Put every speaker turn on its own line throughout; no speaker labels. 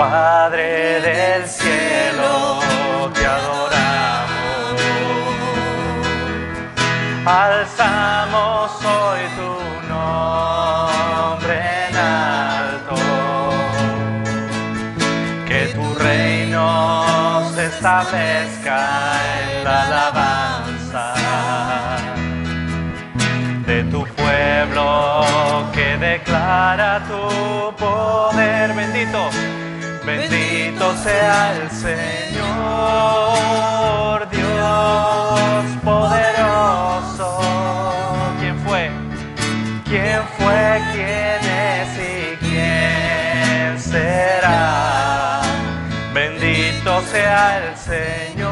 Padre del cielo, te adoramos. Alzamos hoy tu nombre en alto. Que tu reino se establezca en la alabanza de tu pueblo que declara tu poder. Bendito, bendito sea el Señor, Dios poderoso. ¿Quién fue? ¿Quién fue? ¿Quién es y quién será? Bendito sea el Señor,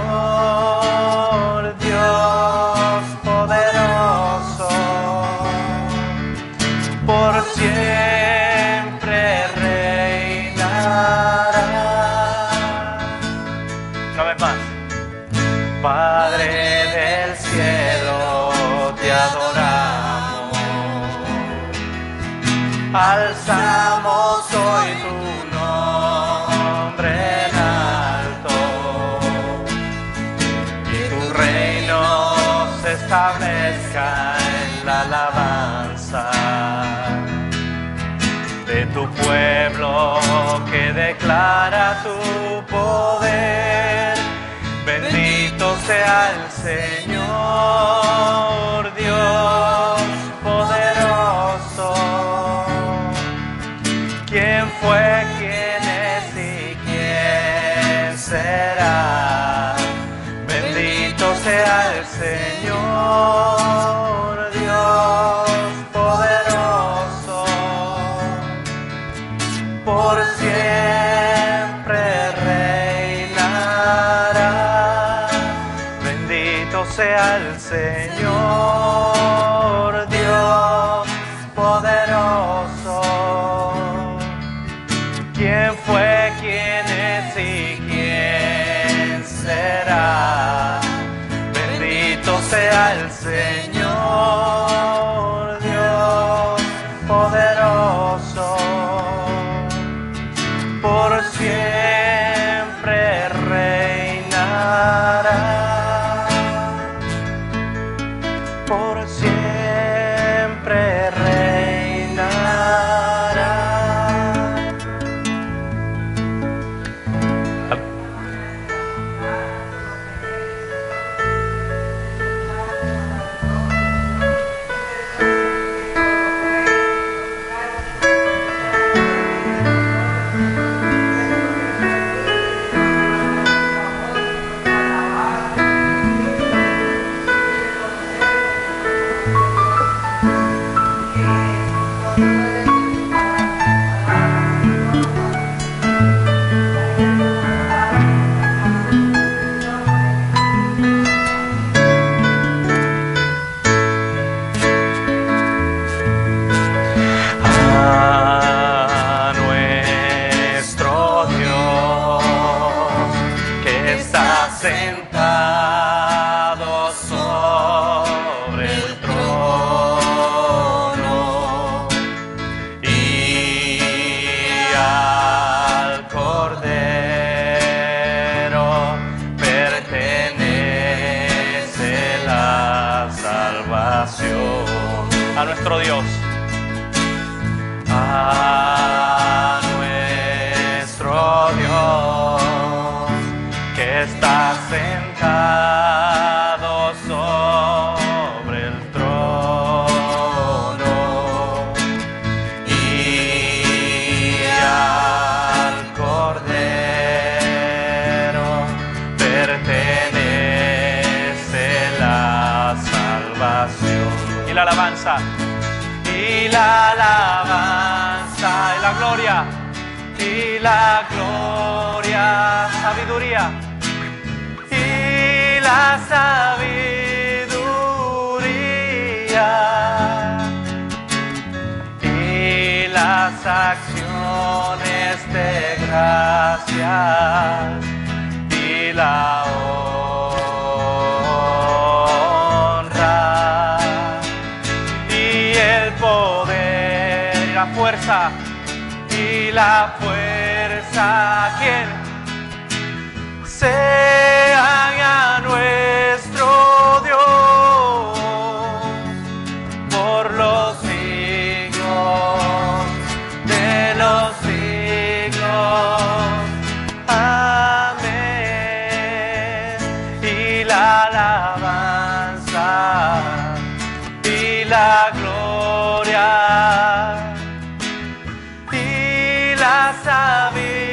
Dios poderoso, por siempre reinará. Una vez más. Padre del cielo, te adoramos. Alzamos hoy tu nombre en alto, y tu reino se establezca en la alabanza de tu pueblo que declara tu poder. Bendito sea el Señor, Dios poderoso. ¿Quién fue, quién es y quién será? Bendito sea el Señor, Dios poderoso, por siempre reinará. Bendito sea el Señor, Dios poderoso. ¿Quién fue, quién es y quién será? Bendito sea el Señor, Dios poderoso, por siempre reinará, por siempre reinará. Sentado sobre el trono, y al Cordero pertenece la salvación. A nuestro Dios, a nuestro Dios, que está sentado sobre el trono, y al Cordero pertenece la salvación. Y la alabanza, y la alabanza, y la gloria, sabiduría, la sabiduría y las acciones de gracias y la honra y el poder y la fuerza fuerza, quien sea a nuestro Dios por los siglos de los siglos. Amén. Y la alabanza y la gloria y la sabiduría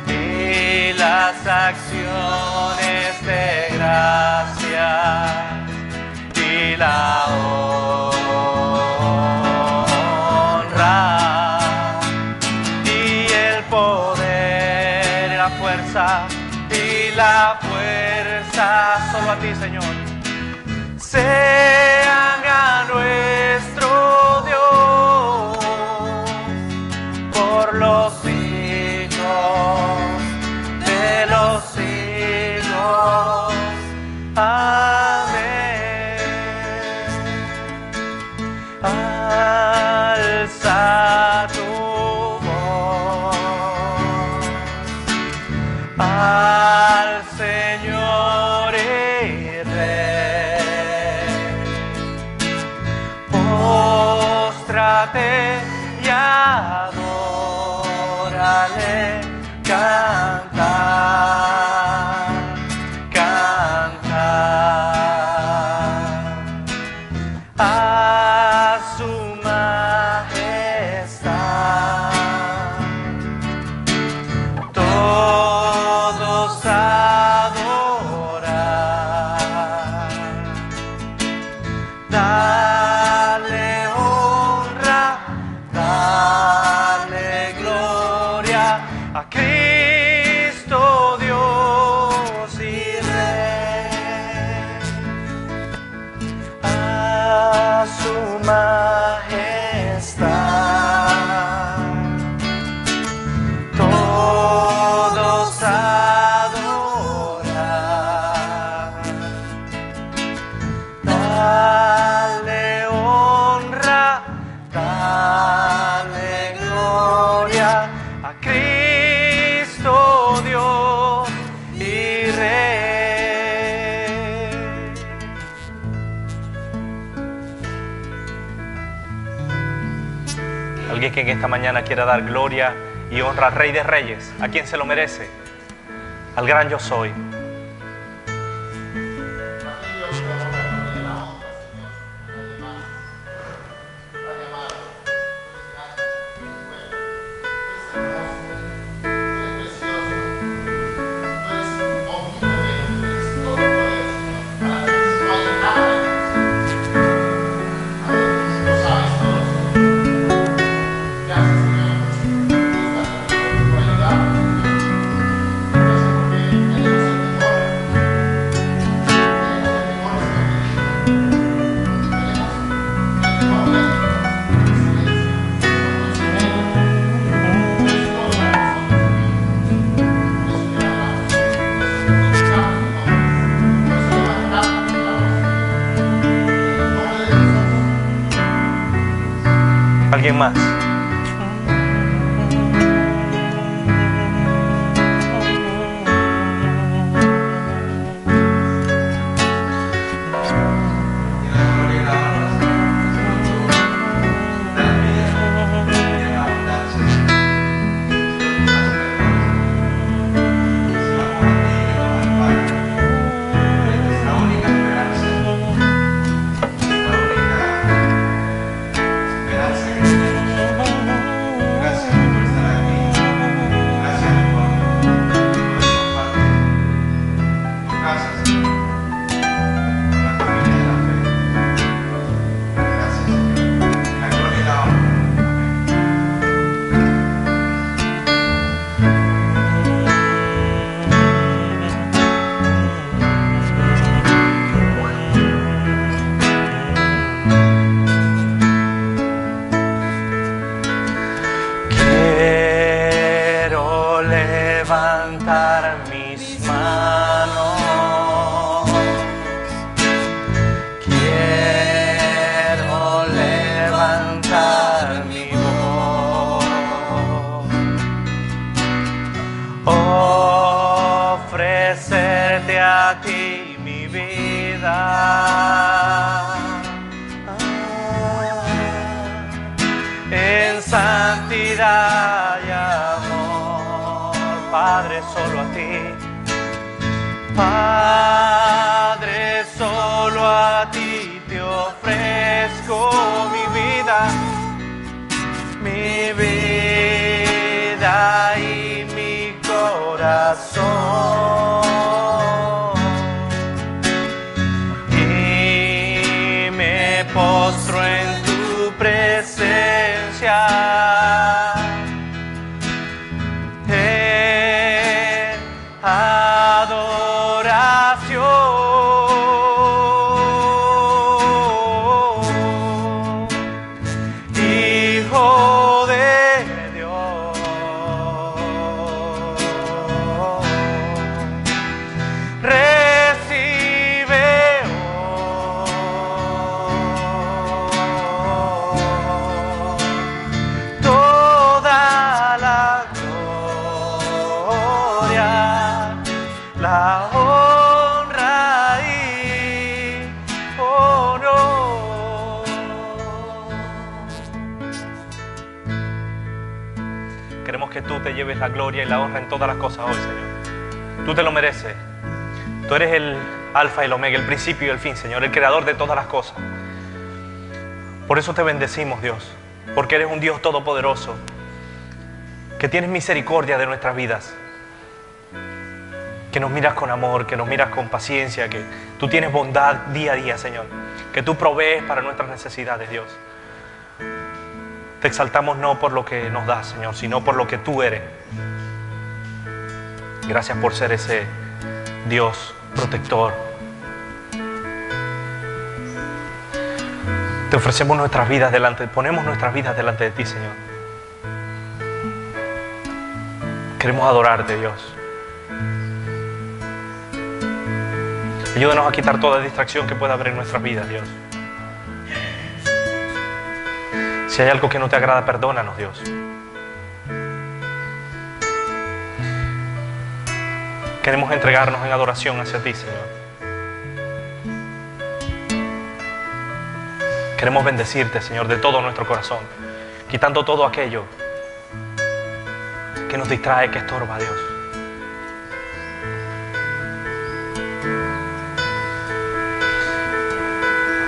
y las acciones de gracia y la honra y el poder y la fuerza y la fuerza solo a ti, Señor, sean a nuestro Dios por los siglos de los siglos. Amén. Alza tu voz al Señor y Rey. Póstrate y adórale, canta, canta a su majestad. Todos adorar, dale honra, dale gloria a Cristo Dios y Rey, a su majestad. Todos adorar, dale honra, dale gloria a Cristo Dios y Rey. Alguien que en esta mañana quiera dar gloria y honra al Rey de Reyes, a quien se lo merece, al gran yo soy. ¿Alguien más?
Esperanza que tenemos.
En santidad y amor, Padre, solo a ti. Padre, solo a ti te ofrezco mi vida y mi corazón. Y me postro en tu presencia. En adoración, Hijo de Dios, recibe hoy toda la gloria, la honra y honor. Queremos que tú te lleves la gloria y la honra en todas las cosas hoy, Señor. Tú te lo mereces. Tú eres el alfa y el omega, el principio y el fin, Señor, el creador de todas las cosas. Por eso te bendecimos, Dios, porque eres un Dios todopoderoso, que tienes misericordia de nuestras vidas, que nos miras con amor, que nos miras con paciencia, que tú tienes bondad día a día, Señor, que tú provees para nuestras necesidades, Dios. Te exaltamos no por lo que nos das, Señor, sino por lo que tú eres. Gracias por ser ese Dios protector. Te ofrecemos nuestras vidas ponemos nuestras vidas delante de ti, Señor. Queremos adorarte, Dios. Ayúdanos a quitar toda distracción que pueda haber en nuestras vidas, Dios. Si hay algo que no te agrada, perdónanos, Dios. Queremos entregarnos en adoración hacia ti, Señor. Queremos bendecirte, Señor, de todo nuestro corazón, quitando todo aquello que nos distrae, que estorba, Dios.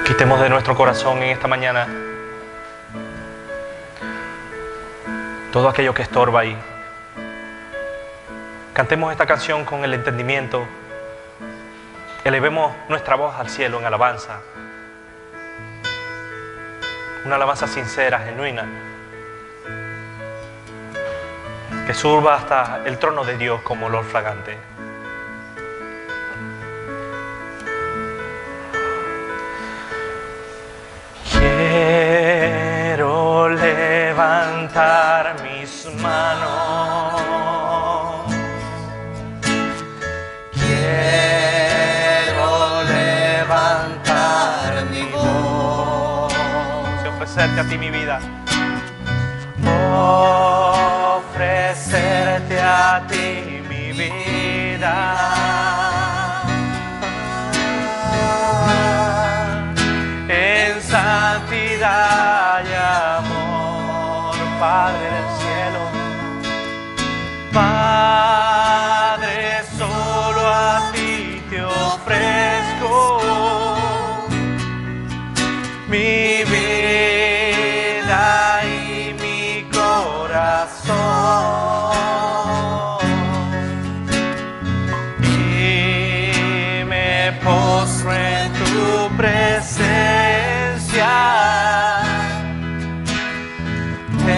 Quitemos de nuestro corazón en esta mañana todo aquello que estorba y cantemos esta canción con el entendimiento. Elevemos nuestra voz al cielo en alabanza. Una alabanza sincera, genuina, que suba hasta el trono de Dios como olor fragante. Quiero levantar mis manos, quiero levantar mi voz y ofrecerte a ti mi vida, ofrecerte a ti mi vida. En santidad y amor, Padre del cielo, Padre, solo a ti te ofrezco mi vida y mi corazón, y me postro en tu presencia. En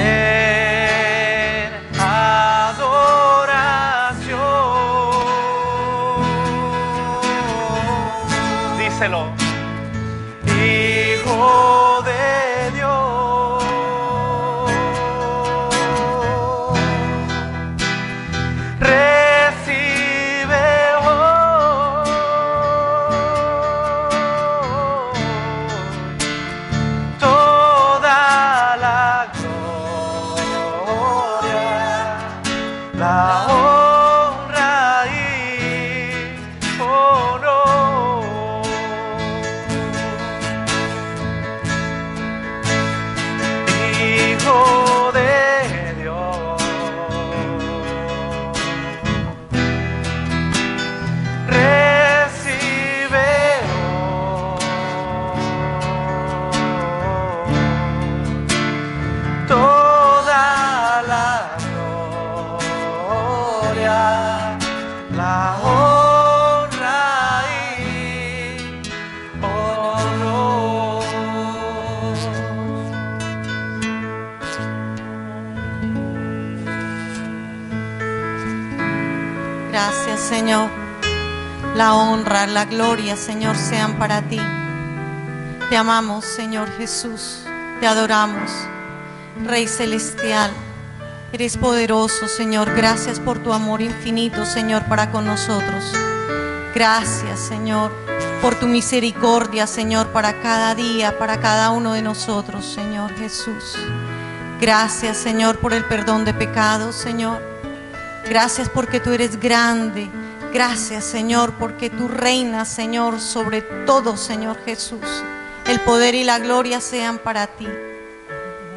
Señor. La honra, la gloria, Señor, sean para ti. Te amamos, Señor Jesús. Te adoramos, Rey Celestial. Eres poderoso, Señor. Gracias por tu amor infinito, Señor, para con nosotros. Gracias, Señor, por tu misericordia, Señor, para cada día, para cada uno de nosotros, Señor Jesús. Gracias, Señor, por el perdón de pecados, Señor. Gracias porque tú eres grande. Gracias, Señor, porque tú reinas, Señor, sobre todo, Señor Jesús. El poder y la gloria sean para ti.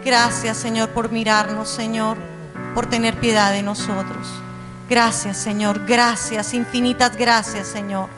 Gracias, Señor, por mirarnos, Señor, por tener piedad de nosotros. Gracias, Señor, gracias, infinitas gracias, Señor.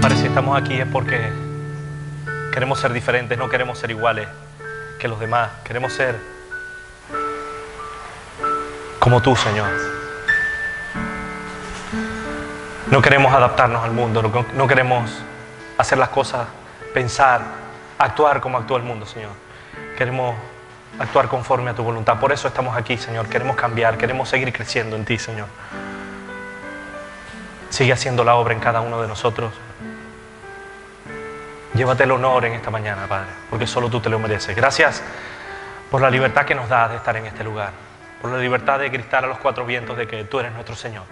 Padre, si estamos aquí es porque queremos ser diferentes, no queremos ser iguales que los demás. Queremos ser como tú, Señor. No queremos adaptarnos al mundo, no queremos hacer las cosas, pensar, actuar como actúa el mundo, Señor. Queremos actuar conforme a tu voluntad. Por eso estamos aquí, Señor. Queremos cambiar, queremos seguir creciendo en ti, Señor. Sigue haciendo la obra en cada uno de nosotros. Llévate el honor en esta mañana, Padre, porque solo tú te lo mereces. Gracias por la libertad que nos das de estar en este lugar, por la libertad de gritar a los cuatro vientos de que tú eres nuestro Señor.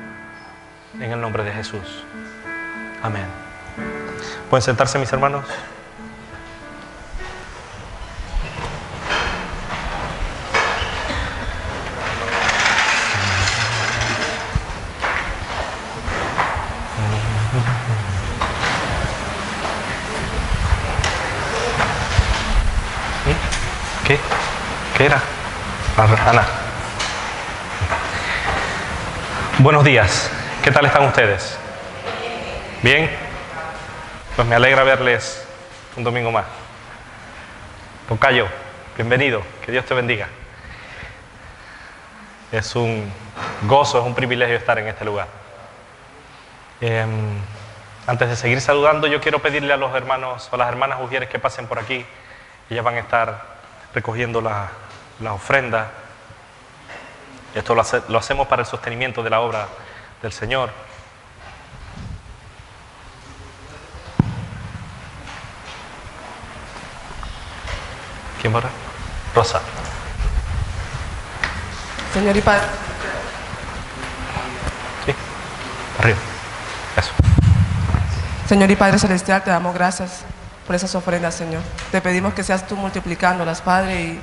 En el nombre de Jesús. Amén. ¿Pueden sentarse, mis hermanos? ¿Qué? ¿Qué era? Ana. Buenos días. ¿Qué tal están ustedes? ¿Bien? Pues me alegra verles un domingo más. Tocayo, bienvenido. Que Dios te bendiga. Es un gozo, es un privilegio estar en este lugar. Antes de seguir saludando, yo quiero pedirle a los hermanos o las hermanas Ujieres que pasen por aquí. Ellas van a estar recogiendo la ofrenda. Esto lo hacemos para el sostenimiento de la obra del Señor. ¿Quién va a orar? Rosa.
Señor y Padre.
Sí, arriba. Eso.
Señor y Padre Celestial, te damos gracias por esas ofrendas, Señor. Te pedimos que seas tú multiplicándolas, Padre, y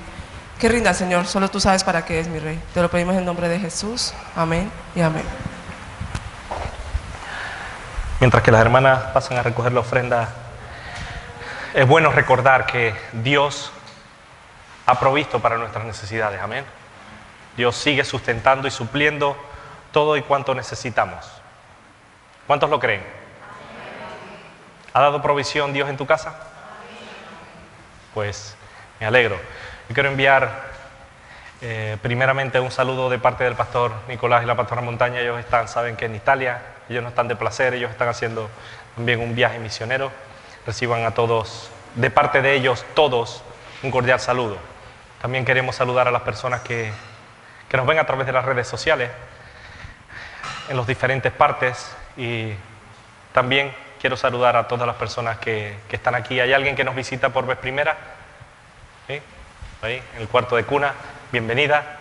que rinda, Señor. Solo tú sabes para qué es, mi Rey. Te lo pedimos en nombre de Jesús. Amén y amén.
Mientras que las hermanas pasan a recoger la ofrenda, es bueno recordar que Dios ha provisto para nuestras necesidades. Amén. Dios sigue sustentando y supliendo todo y cuanto necesitamos. ¿Cuántos lo creen? ¿Ha dado provisión Dios en tu casa? Pues me alegro. Yo quiero enviar primeramente un saludo de parte del pastor Nicolás y la pastora Montaña. Ellos saben que en Italia, ellos no están de placer, ellos están haciendo también un viaje misionero. Reciban a todos, de parte de ellos todos, un cordial saludo. También queremos saludar a las personas que nos ven a través de las redes sociales, en las diferentes partes, y también quiero saludar a todas las personas que están aquí. ¿Hay alguien que nos visita por vez primera? ¿Sí? Ahí, en el cuarto de cuna. Bienvenida,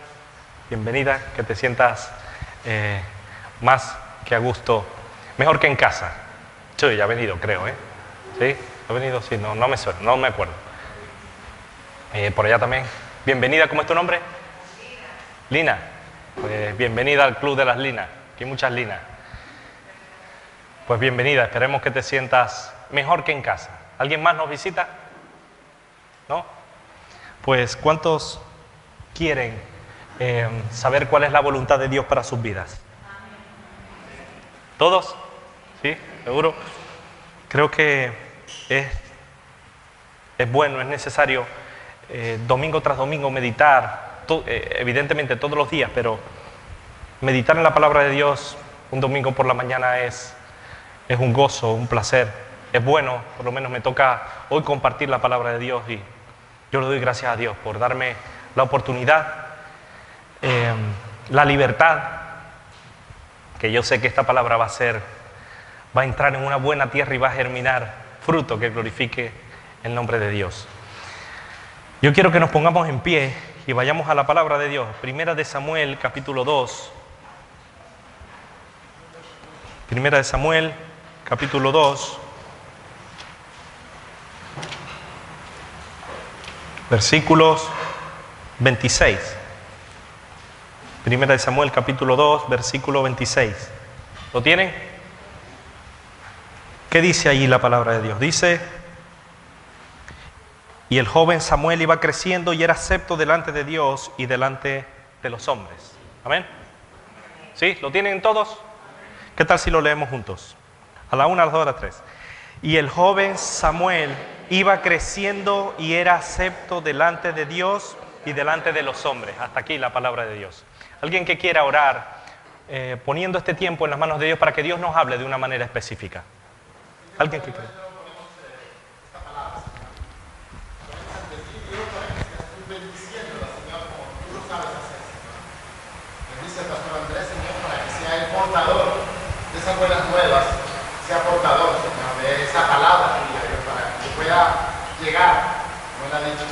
bienvenida, que te sientas más que a gusto, mejor que en casa. Sí, ya ha venido, creo, ¿eh? ¿Sí? ¿Ha venido? Sí, no me suena, no me acuerdo. Por allá también. Bienvenida, ¿cómo es tu nombre? Lina. Pues bienvenida al Club de las Linas. Aquí hay muchas Linas. Pues bienvenida, esperemos que te sientas mejor que en casa. ¿Alguien más nos visita? ¿No? Pues ¿cuántos quieren saber cuál es la voluntad de Dios para sus vidas? ¿Todos? ¿Sí? ¿Seguro? Creo que es bueno, es necesario domingo tras domingo meditar, evidentemente todos los días, pero meditar en la palabra de Dios un domingo por la mañana es un gozo, un placer. Es bueno, por lo menos me toca hoy compartir la palabra de Dios y yo le doy gracias a Dios por darme la oportunidad, la libertad, que yo sé que esta palabra va a entrar en una buena tierra y va a germinar fruto que glorifique el nombre de Dios. Yo quiero que nos pongamos en pie y vayamos a la palabra de Dios. Primera de Samuel, capítulo 2. Primera de Samuel, capítulo 2. Versículos 26. Primera de Samuel, capítulo 2, versículo 26. ¿Lo tienen? ¿Qué dice allí la palabra de Dios? Dice: y el joven Samuel iba creciendo y era acepto delante de Dios y delante de los hombres. ¿Amén? ¿Sí? ¿Lo tienen todos? ¿Qué tal si lo leemos juntos? A la 1, a las 2, a las 3. Y el joven Samuel iba creciendo y era acepto delante de Dios y delante de los hombres. Hasta aquí la palabra de Dios. Alguien que quiera orar poniendo este tiempo en las manos de Dios para que Dios nos hable de una manera específica. ¿Alguien que cree?
Portador de esas buenas nuevas, sea portador, Señor, de esa palabra tuya, Dios, para que pueda llegar, como él ha dicho,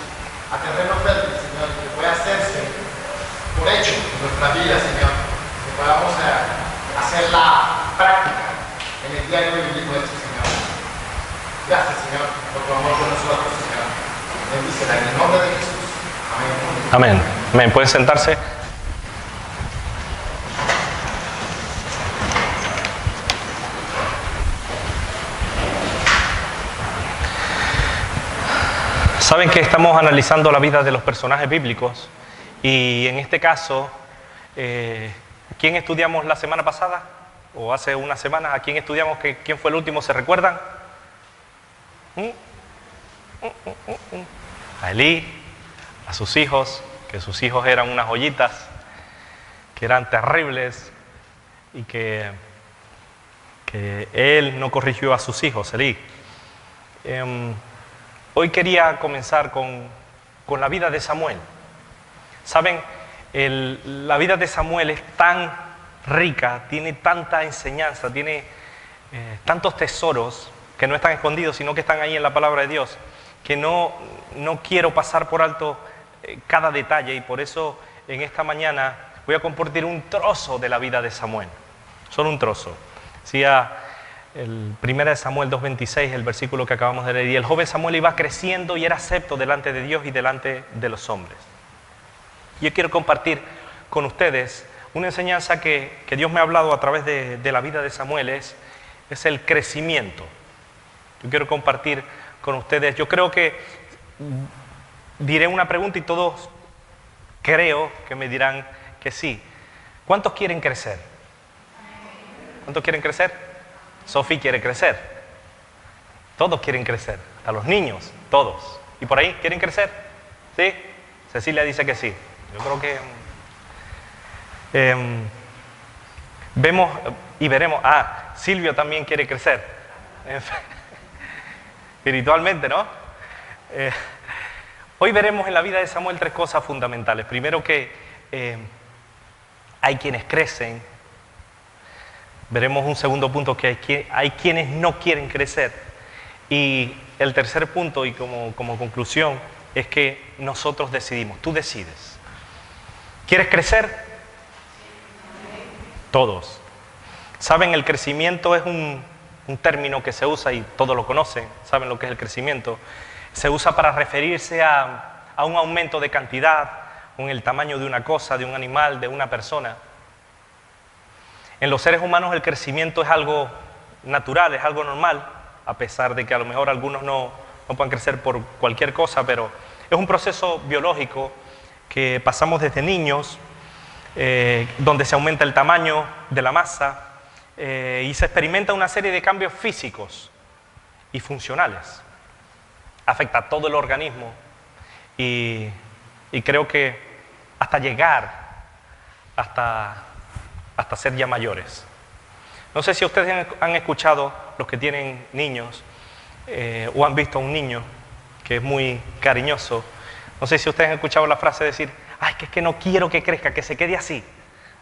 a terreno fértil, Señor, y que pueda hacerse por hecho en nuestra vida, Señor, que podamos hacer la práctica en el diario vivir nuestro, Señor. Gracias, Señor, por tu amor con nosotros, Señor. Bendícela en el nombre de Jesús. Amén.
Amén. Amén. ¿Pueden sentarse? Saben que estamos analizando la vida de los personajes bíblicos y en este caso, ¿quién estudiamos la semana pasada? ¿O hace unas semanas? ¿A quién estudiamos? ¿Quién fue el último? ¿Se recuerdan? A Elí, a sus hijos, que sus hijos eran unas joyitas, que eran terribles y que él no corrigió a sus hijos, Elí. Hoy quería comenzar con la vida de Samuel. Saben, la vida de Samuel es tan rica, tiene tanta enseñanza, tiene tantos tesoros que no están escondidos, sino que están ahí en la palabra de Dios, que no quiero pasar por alto cada detalle, y por eso en esta mañana voy a compartir un trozo de la vida de Samuel, solo un trozo. Decía el 1 Samuel 2:26, el versículo que acabamos de leer, y el joven Samuel iba creciendo y era acepto delante de Dios y delante de los hombres. Yo quiero compartir con ustedes una enseñanza que Dios me ha hablado a través de la vida de Samuel, es el crecimiento. Yo quiero compartir con ustedes, yo creo que diré una pregunta y todos creo que me dirán que sí. ¿Cuántos quieren crecer? ¿Cuántos quieren crecer? Sophie quiere crecer. Todos quieren crecer. A los niños, todos. ¿Y por ahí quieren crecer? ¿Sí? Cecilia dice que sí. Yo creo que vemos y veremos. Ah, Silvio también quiere crecer. Espiritualmente, ¿no? Hoy veremos en la vida de Samuel tres cosas fundamentales. Primero, que hay quienes crecen. Veremos un segundo punto, que hay quienes no quieren crecer. Y el tercer punto, y como conclusión, es que nosotros decidimos. Tú decides. ¿Quieres crecer? Todos. ¿Saben? El crecimiento es un término que se usa y todos lo conocen. ¿Saben lo que es el crecimiento? Se usa para referirse a un aumento de cantidad, en el tamaño de una cosa, de un animal, de una persona. En los seres humanos el crecimiento es algo natural, es algo normal, a pesar de que a lo mejor algunos no puedan crecer por cualquier cosa, pero es un proceso biológico que pasamos desde niños, donde se aumenta el tamaño de la masa y se experimenta una serie de cambios físicos y funcionales. Afecta a todo el organismo y creo que hasta llegar hasta ser ya mayores. No sé si ustedes han escuchado, los que tienen niños, o han visto a un niño que es muy cariñoso. No sé si ustedes han escuchado la frase decir, ay, que es que no quiero que crezca, que se quede así.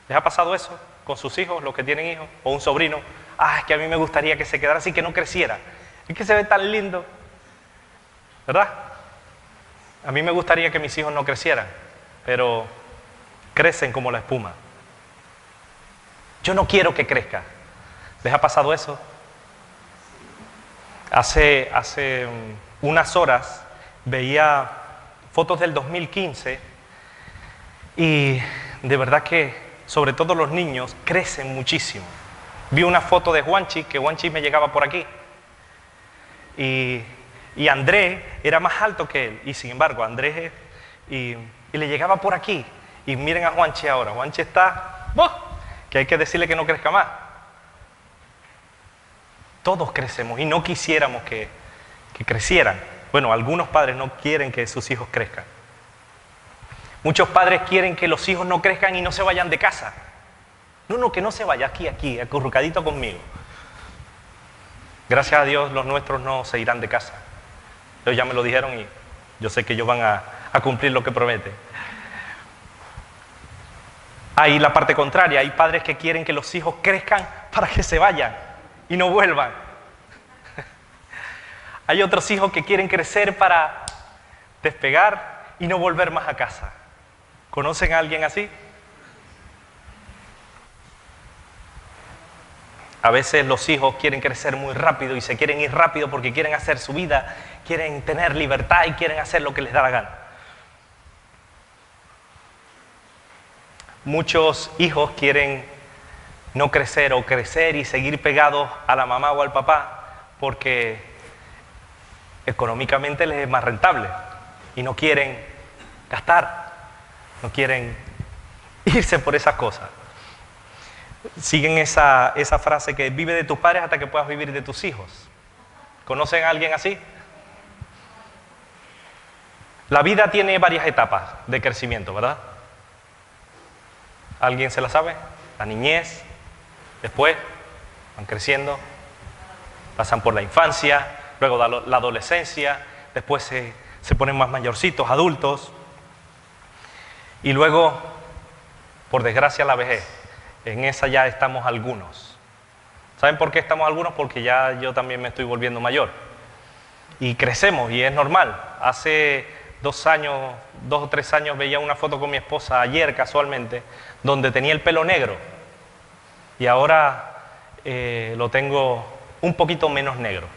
¿Les ha pasado eso con sus hijos, los que tienen hijos, o un sobrino? Ah, es que a mí me gustaría que se quedara así, que no creciera. Es que se ve tan lindo, ¿verdad? A mí me gustaría que mis hijos no crecieran, pero crecen como la espuma. Yo no quiero que crezca. ¿Les ha pasado eso? Hace unas horas veía fotos del 2015 y de verdad que sobre todo los niños crecen muchísimo. Vi una foto de Juanchi, que Juanchi me llegaba por aquí, y Andrés era más alto que él, y sin embargo Andrés y le llegaba por aquí. Y miren a Juanchi ahora, Juanchi está, que hay que decirle que no crezca más. Todos crecemos y no quisiéramos que crecieran. Bueno, algunos padres no quieren que sus hijos crezcan. Muchos padres quieren que los hijos no crezcan y no se vayan de casa. No, que no se vaya aquí, acurrucadito conmigo. Gracias a Dios los nuestros no se irán de casa. Ellos ya me lo dijeron y yo sé que ellos van a cumplir lo que prometen. Hay la parte contraria, hay padres que quieren que los hijos crezcan para que se vayan y no vuelvan. Hay otros hijos que quieren crecer para despegar y no volver más a casa. ¿Conocen a alguien así? A veces los hijos quieren crecer muy rápido y se quieren ir rápido porque quieren hacer su vida, quieren tener libertad y quieren hacer lo que les da la gana. Muchos hijos quieren no crecer o crecer y seguir pegados a la mamá o al papá porque económicamente les es más rentable y no quieren gastar, no quieren irse por esas cosas. Siguen esa frase que vive de tus padres hasta que puedas vivir de tus hijos. ¿Conocen a alguien así? La vida tiene varias etapas de crecimiento, ¿verdad? ¿Alguien se la sabe? La niñez, después van creciendo, pasan por la infancia, luego la adolescencia, después se ponen más mayorcitos, adultos, y luego, por desgracia, la vejez. En esa ya estamos algunos. ¿Saben por qué estamos algunos? Porque ya yo también me estoy volviendo mayor. Y crecemos, y es normal. Hace 2 o 3 años, veía una foto con mi esposa, ayer casualmente, donde tenía el pelo negro. Y ahora lo tengo un poquito menos negro.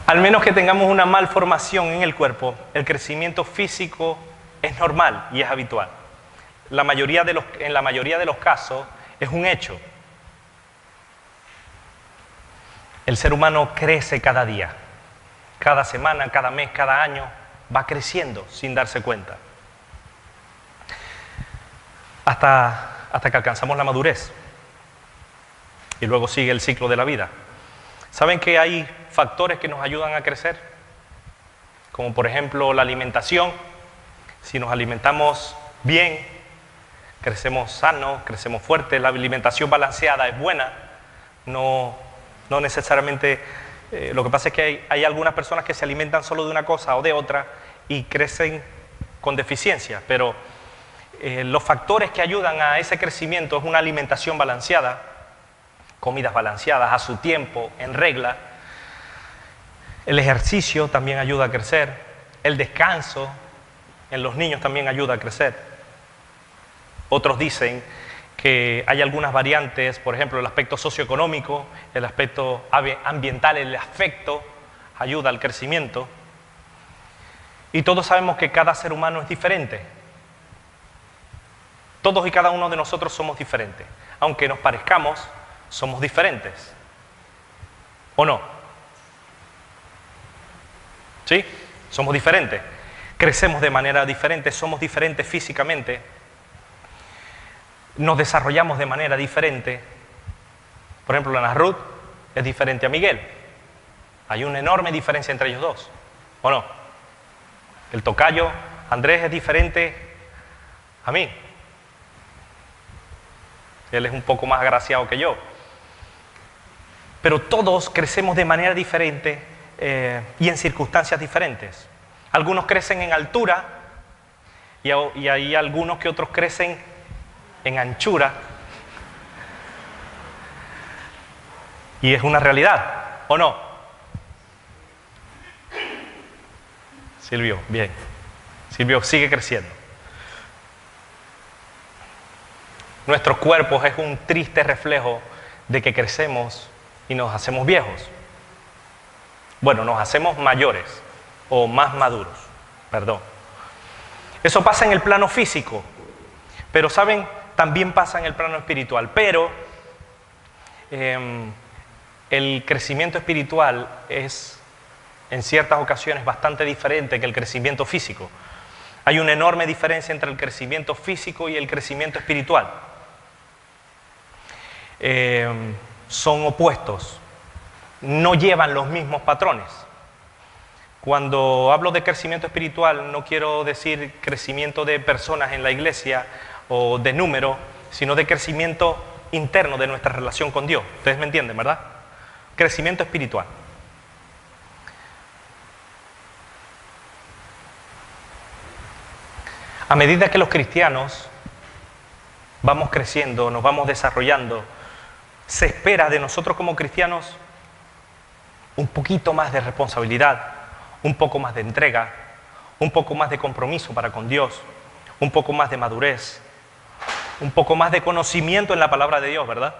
Al menos que tengamos una malformación en el cuerpo, el crecimiento físico es normal y es habitual. En la mayoría de los casos es un hecho. El ser humano crece cada día, cada semana, cada mes, cada año, va creciendo sin darse cuenta. Hasta que alcanzamos la madurez. Y luego sigue el ciclo de la vida. ¿Saben que hay factores que nos ayudan a crecer? Como por ejemplo la alimentación. Si nos alimentamos bien, crecemos sanos, crecemos fuertes, la alimentación balanceada es buena, no necesariamente, lo que pasa es que hay algunas personas que se alimentan solo de una cosa o de otra y crecen con deficiencias, pero los factores que ayudan a ese crecimiento es una alimentación balanceada, comidas balanceadas a su tiempo, en regla, el ejercicio también ayuda a crecer, el descanso, en los niños también ayuda a crecer. Otros dicen que hay algunas variantes, por ejemplo, el aspecto socioeconómico, el aspecto ambiental, el afecto, ayuda al crecimiento. Y todos sabemos que cada ser humano es diferente. Todos y cada uno de nosotros somos diferentes. Aunque nos parezcamos, somos diferentes. ¿O no? ¿Sí? Somos diferentes. Crecemos de manera diferente, somos diferentes físicamente, nos desarrollamos de manera diferente. Por ejemplo, Ana Ruth es diferente a Miguel. Hay una enorme diferencia entre ellos dos, ¿o no? El tocayo Andrés es diferente a mí. Él es un poco más agraciado que yo. Pero todos crecemos de manera diferente y en circunstancias diferentes. Algunos crecen en altura y hay algunos que otros crecen en anchura. Y es una realidad, ¿o no? Silvio, bien. Silvio sigue creciendo. Nuestros cuerpos es un triste reflejo de que crecemos y nos hacemos viejos. Bueno, nos hacemos mayores. O más maduros, perdón. Eso pasa en el plano físico, pero ¿saben? También pasa en el plano espiritual, pero el crecimiento espiritual es en ciertas ocasiones bastante diferente que el crecimiento físico. Hay una enorme diferencia entre el crecimiento físico y el crecimiento espiritual. Son opuestos, no llevan los mismos patrones. Cuando hablo de crecimiento espiritual, no quiero decir crecimiento de personas en la iglesia o de número, sino de crecimiento interno de nuestra relación con Dios. Ustedes me entienden, ¿verdad? Crecimiento espiritual. A medida que los cristianos vamos creciendo, nos vamos desarrollando, se espera de nosotros como cristianos un poquito más de responsabilidad, un poco más de entrega, un poco más de compromiso para con Dios, un poco más de madurez, un poco más de conocimiento en la palabra de Dios, ¿verdad?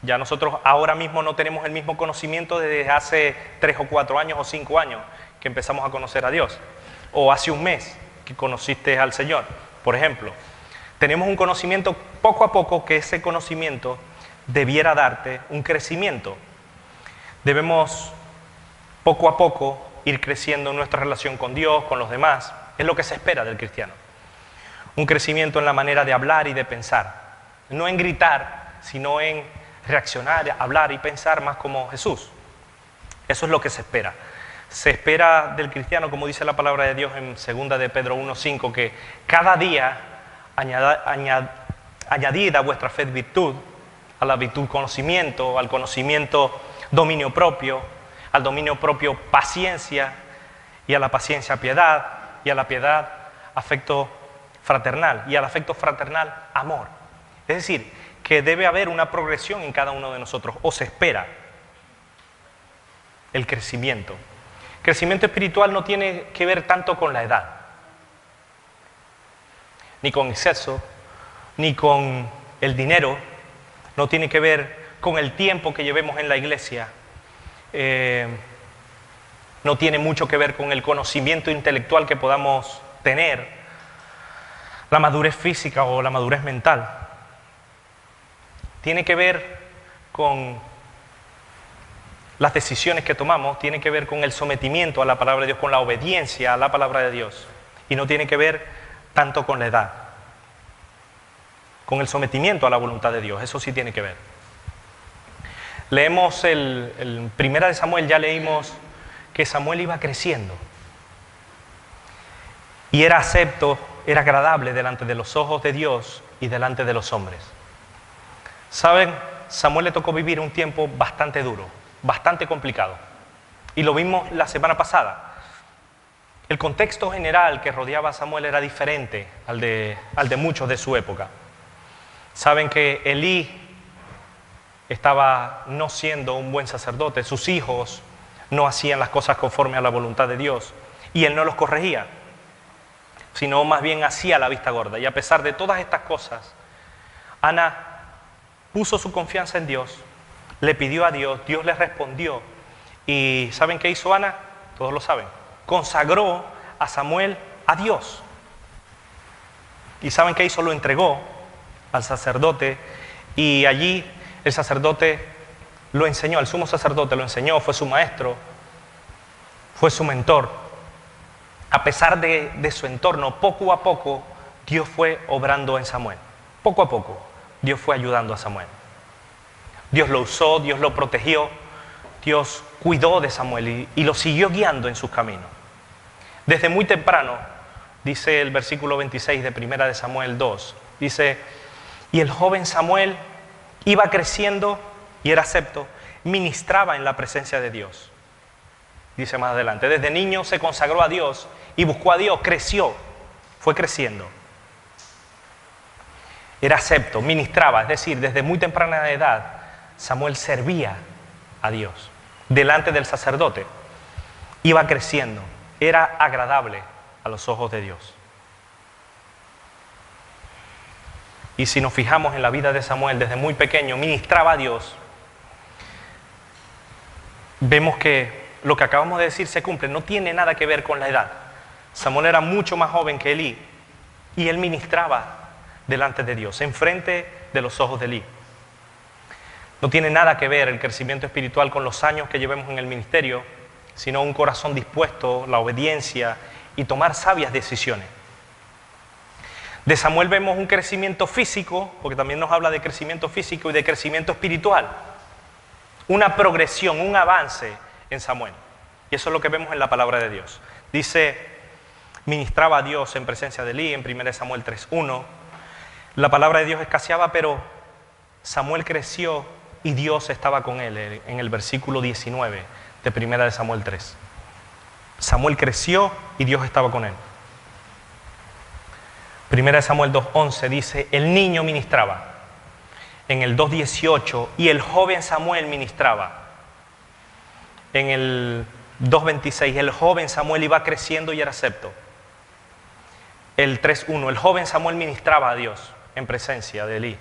Ya nosotros ahora mismo no tenemos el mismo conocimiento desde hace 3 o 4 años o 5 años que empezamos a conocer a Dios, o hace un mes que conociste al Señor, por ejemplo. Tenemos un conocimiento poco a poco, que ese conocimiento debiera darte un crecimiento. Debemos poco a poco ir creciendo en nuestra relación con Dios, con los demás. Es lo que se espera del cristiano. Un crecimiento en la manera de hablar y de pensar. No en gritar, sino en reaccionar, hablar y pensar más como Jesús. Eso es lo que se espera. Se espera del cristiano, como dice la palabra de Dios en 2 de Pedro 1:5, que cada día añadid a vuestra fe virtud, a la virtud conocimiento, al conocimiento dominio propio, al dominio propio paciencia, y a la paciencia piedad, y a la piedad afecto fraternal, y al afecto fraternal amor. Es decir, que debe haber una progresión en cada uno de nosotros, o se espera el crecimiento. Crecimiento espiritual no tiene que ver tanto con la edad, ni con exceso, ni con el dinero, no tiene que ver con el tiempo que llevemos en la iglesia, no tiene mucho que ver con el conocimiento intelectual que podamos tener, la madurez física o la madurez mental. Tiene que ver con las decisiones que tomamos, tiene que ver con el sometimiento a la palabra de Dios, con la obediencia a la palabra de Dios, y no tiene que ver tanto con la edad, con el sometimiento a la voluntad de Dios. Eso sí tiene que ver. Leemos el 1 de Samuel, ya leímos que Samuel iba creciendo y era acepto, era agradable delante de los ojos de Dios y delante de los hombres. ¿Saben? Samuel le tocó vivir un tiempo bastante duro, bastante complicado, y lo vimos la semana pasada. El contexto general que rodeaba a Samuel era diferente al de muchos de su época. Saben que Elí estaba no siendo un buen sacerdote, sus hijos no hacían las cosas conforme a la voluntad de Dios, y él no los corregía, sino más bien hacía la vista gorda. Y a pesar de todas estas cosas, Ana puso su confianza en Dios, le pidió a Dios, Dios le respondió. ¿Y saben qué hizo Ana? Todos lo saben. Consagró a Samuel a Dios. ¿Y saben qué hizo? Lo entregó al sacerdote, y allí el sacerdote lo enseñó, el sumo sacerdote lo enseñó, fue su maestro, fue su mentor. A pesar de su entorno, poco a poco Dios fue obrando en Samuel. Poco a poco Dios fue ayudando a Samuel. Dios lo usó, Dios lo protegió, Dios cuidó de Samuel y lo siguió guiando en sus caminos. Desde muy temprano, dice el versículo 26 de 1 de Samuel 2, dice: y el joven Samuel iba creciendo y era acepto, ministraba en la presencia de Dios. Dice más adelante, desde niño se consagró a Dios y buscó a Dios, creció, fue creciendo. Era acepto, ministraba, es decir, desde muy temprana edad, Samuel servía a Dios delante del sacerdote. Iba creciendo, era agradable a los ojos de Dios. Y si nos fijamos en la vida de Samuel, desde muy pequeño ministraba a Dios, vemos que lo que acabamos de decir se cumple, no tiene nada que ver con la edad. Samuel era mucho más joven que Elí y él ministraba delante de Dios, enfrente de los ojos de Elí. No tiene nada que ver el crecimiento espiritual con los años que llevemos en el ministerio, sino un corazón dispuesto, la obediencia y tomar sabias decisiones. De Samuel vemos un crecimiento físico, porque también nos habla de crecimiento físico y de crecimiento espiritual. Una progresión, un avance en Samuel. Y eso es lo que vemos en la palabra de Dios. Dice, ministraba a Dios en presencia de Elí, en 1 Samuel 3:1. La palabra de Dios escaseaba, pero Samuel creció y Dios estaba con él, en el versículo 19 de 1 Samuel 3. Samuel creció y Dios estaba con él. 1 Samuel 2:11 dice, el niño ministraba. En el 2:18, y el joven Samuel ministraba. En el 2:26, el joven Samuel iba creciendo y era acepto. El 3:1, el joven Samuel ministraba a Dios en presencia de Elí.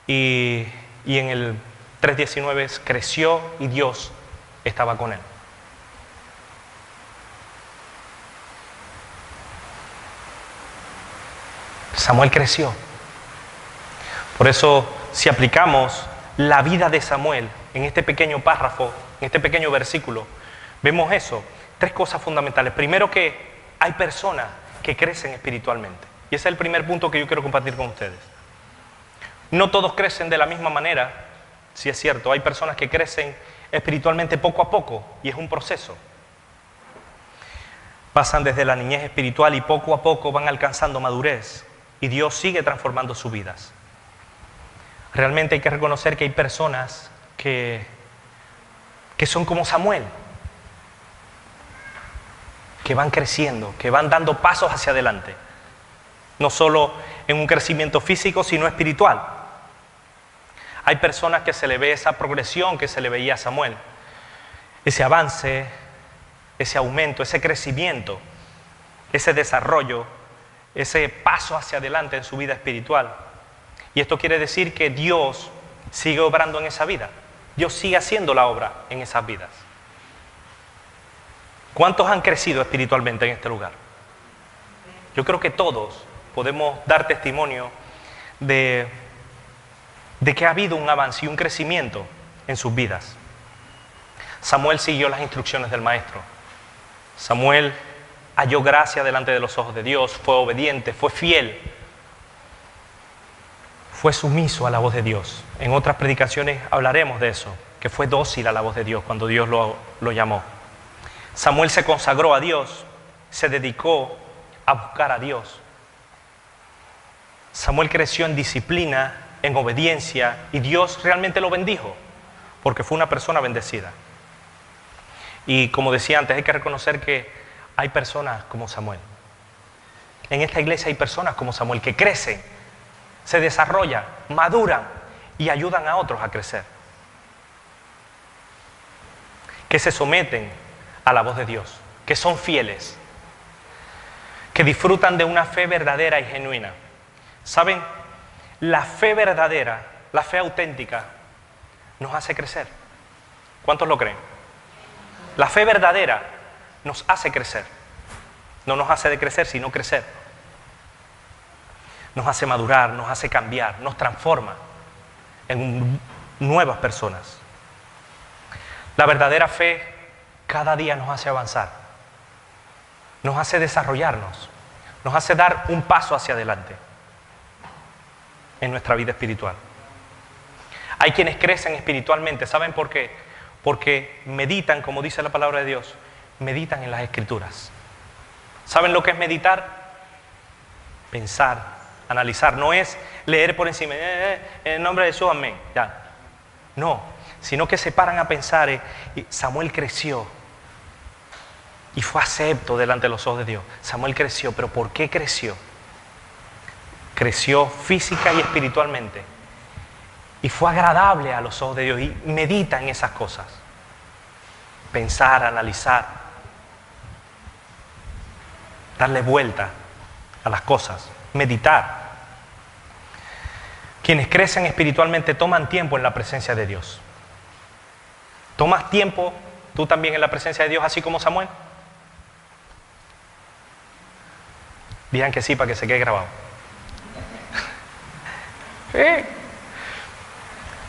Y en el 3:19 creció y Dios estaba con él. Samuel creció. Por eso, si aplicamos la vida de Samuel en este pequeño párrafo, en este pequeño versículo, vemos eso, 3 cosas fundamentales. Primero, que hay personas que crecen espiritualmente. Y ese es el primer punto que yo quiero compartir con ustedes. No todos crecen de la misma manera, sí es cierto, hay personas que crecen espiritualmente poco a poco y es un proceso. Pasan desde la niñez espiritual y poco a poco van alcanzando madurez y Dios sigue transformando sus vidas. Realmente hay que reconocer que hay personas que son como Samuel, que van creciendo, que van dando pasos hacia adelante. No solo en un crecimiento físico, sino espiritual. Hay personas que se le ve esa progresión que se le veía a Samuel. Ese avance, ese aumento, ese crecimiento, ese desarrollo, ese paso hacia adelante en su vida espiritual. Y esto quiere decir que Dios sigue obrando en esa vida. Dios sigue haciendo la obra en esas vidas. ¿Cuántos han crecido espiritualmente en este lugar? Yo creo que todos podemos dar testimonio de que ha habido un avance y un crecimiento en sus vidas. Samuel siguió las instrucciones del maestro. Samuel halló gracia delante de los ojos de Dios, fue obediente, fue fiel, fue sumiso a la voz de Dios. En otras predicaciones hablaremos de eso, que fue dócil a la voz de Dios cuando Dios lo llamó. Samuel se consagró a Dios, se dedicó a buscar a Dios. Samuel creció en disciplina, en obediencia, y Dios realmente lo bendijo, porque fue una persona bendecida. Y como decía antes, hay que reconocer que hay personas como Samuel. En esta iglesia hay personas como Samuel que crecen, se desarrollan, maduran y ayudan a otros a crecer. Que se someten a la voz de Dios, que son fieles, que disfrutan de una fe verdadera y genuina. ¿Saben? La fe verdadera, la fe auténtica, nos hace crecer. ¿Cuántos lo creen? La fe verdadera nos hace crecer. No nos hace decrecer, sino crecer. Nos hace madurar, nos hace cambiar, nos transforma en nuevas personas. La verdadera fe cada día nos hace avanzar, nos hace desarrollarnos, nos hace dar un paso hacia adelante en nuestra vida espiritual. Hay quienes crecen espiritualmente, ¿saben por qué? Porque meditan, como dice la palabra de Dios, meditan en las Escrituras. ¿Saben lo que es meditar? Pensar, analizar. No es leer por encima, en el nombre de Jesús, amén. Ya. No, sino que se paran a pensar. Samuel creció y fue acepto delante de los ojos de Dios. Samuel creció, pero ¿por qué creció? Creció física y espiritualmente. Y fue agradable a los ojos de Dios. Y medita en esas cosas. Pensar, analizar. Darle vuelta a las cosas. Meditar. Quienes crecen espiritualmente toman tiempo en la presencia de Dios. ¿Tomas tiempo tú también en la presencia de Dios, así como Samuel? Digan que sí para que se quede grabado. Sí.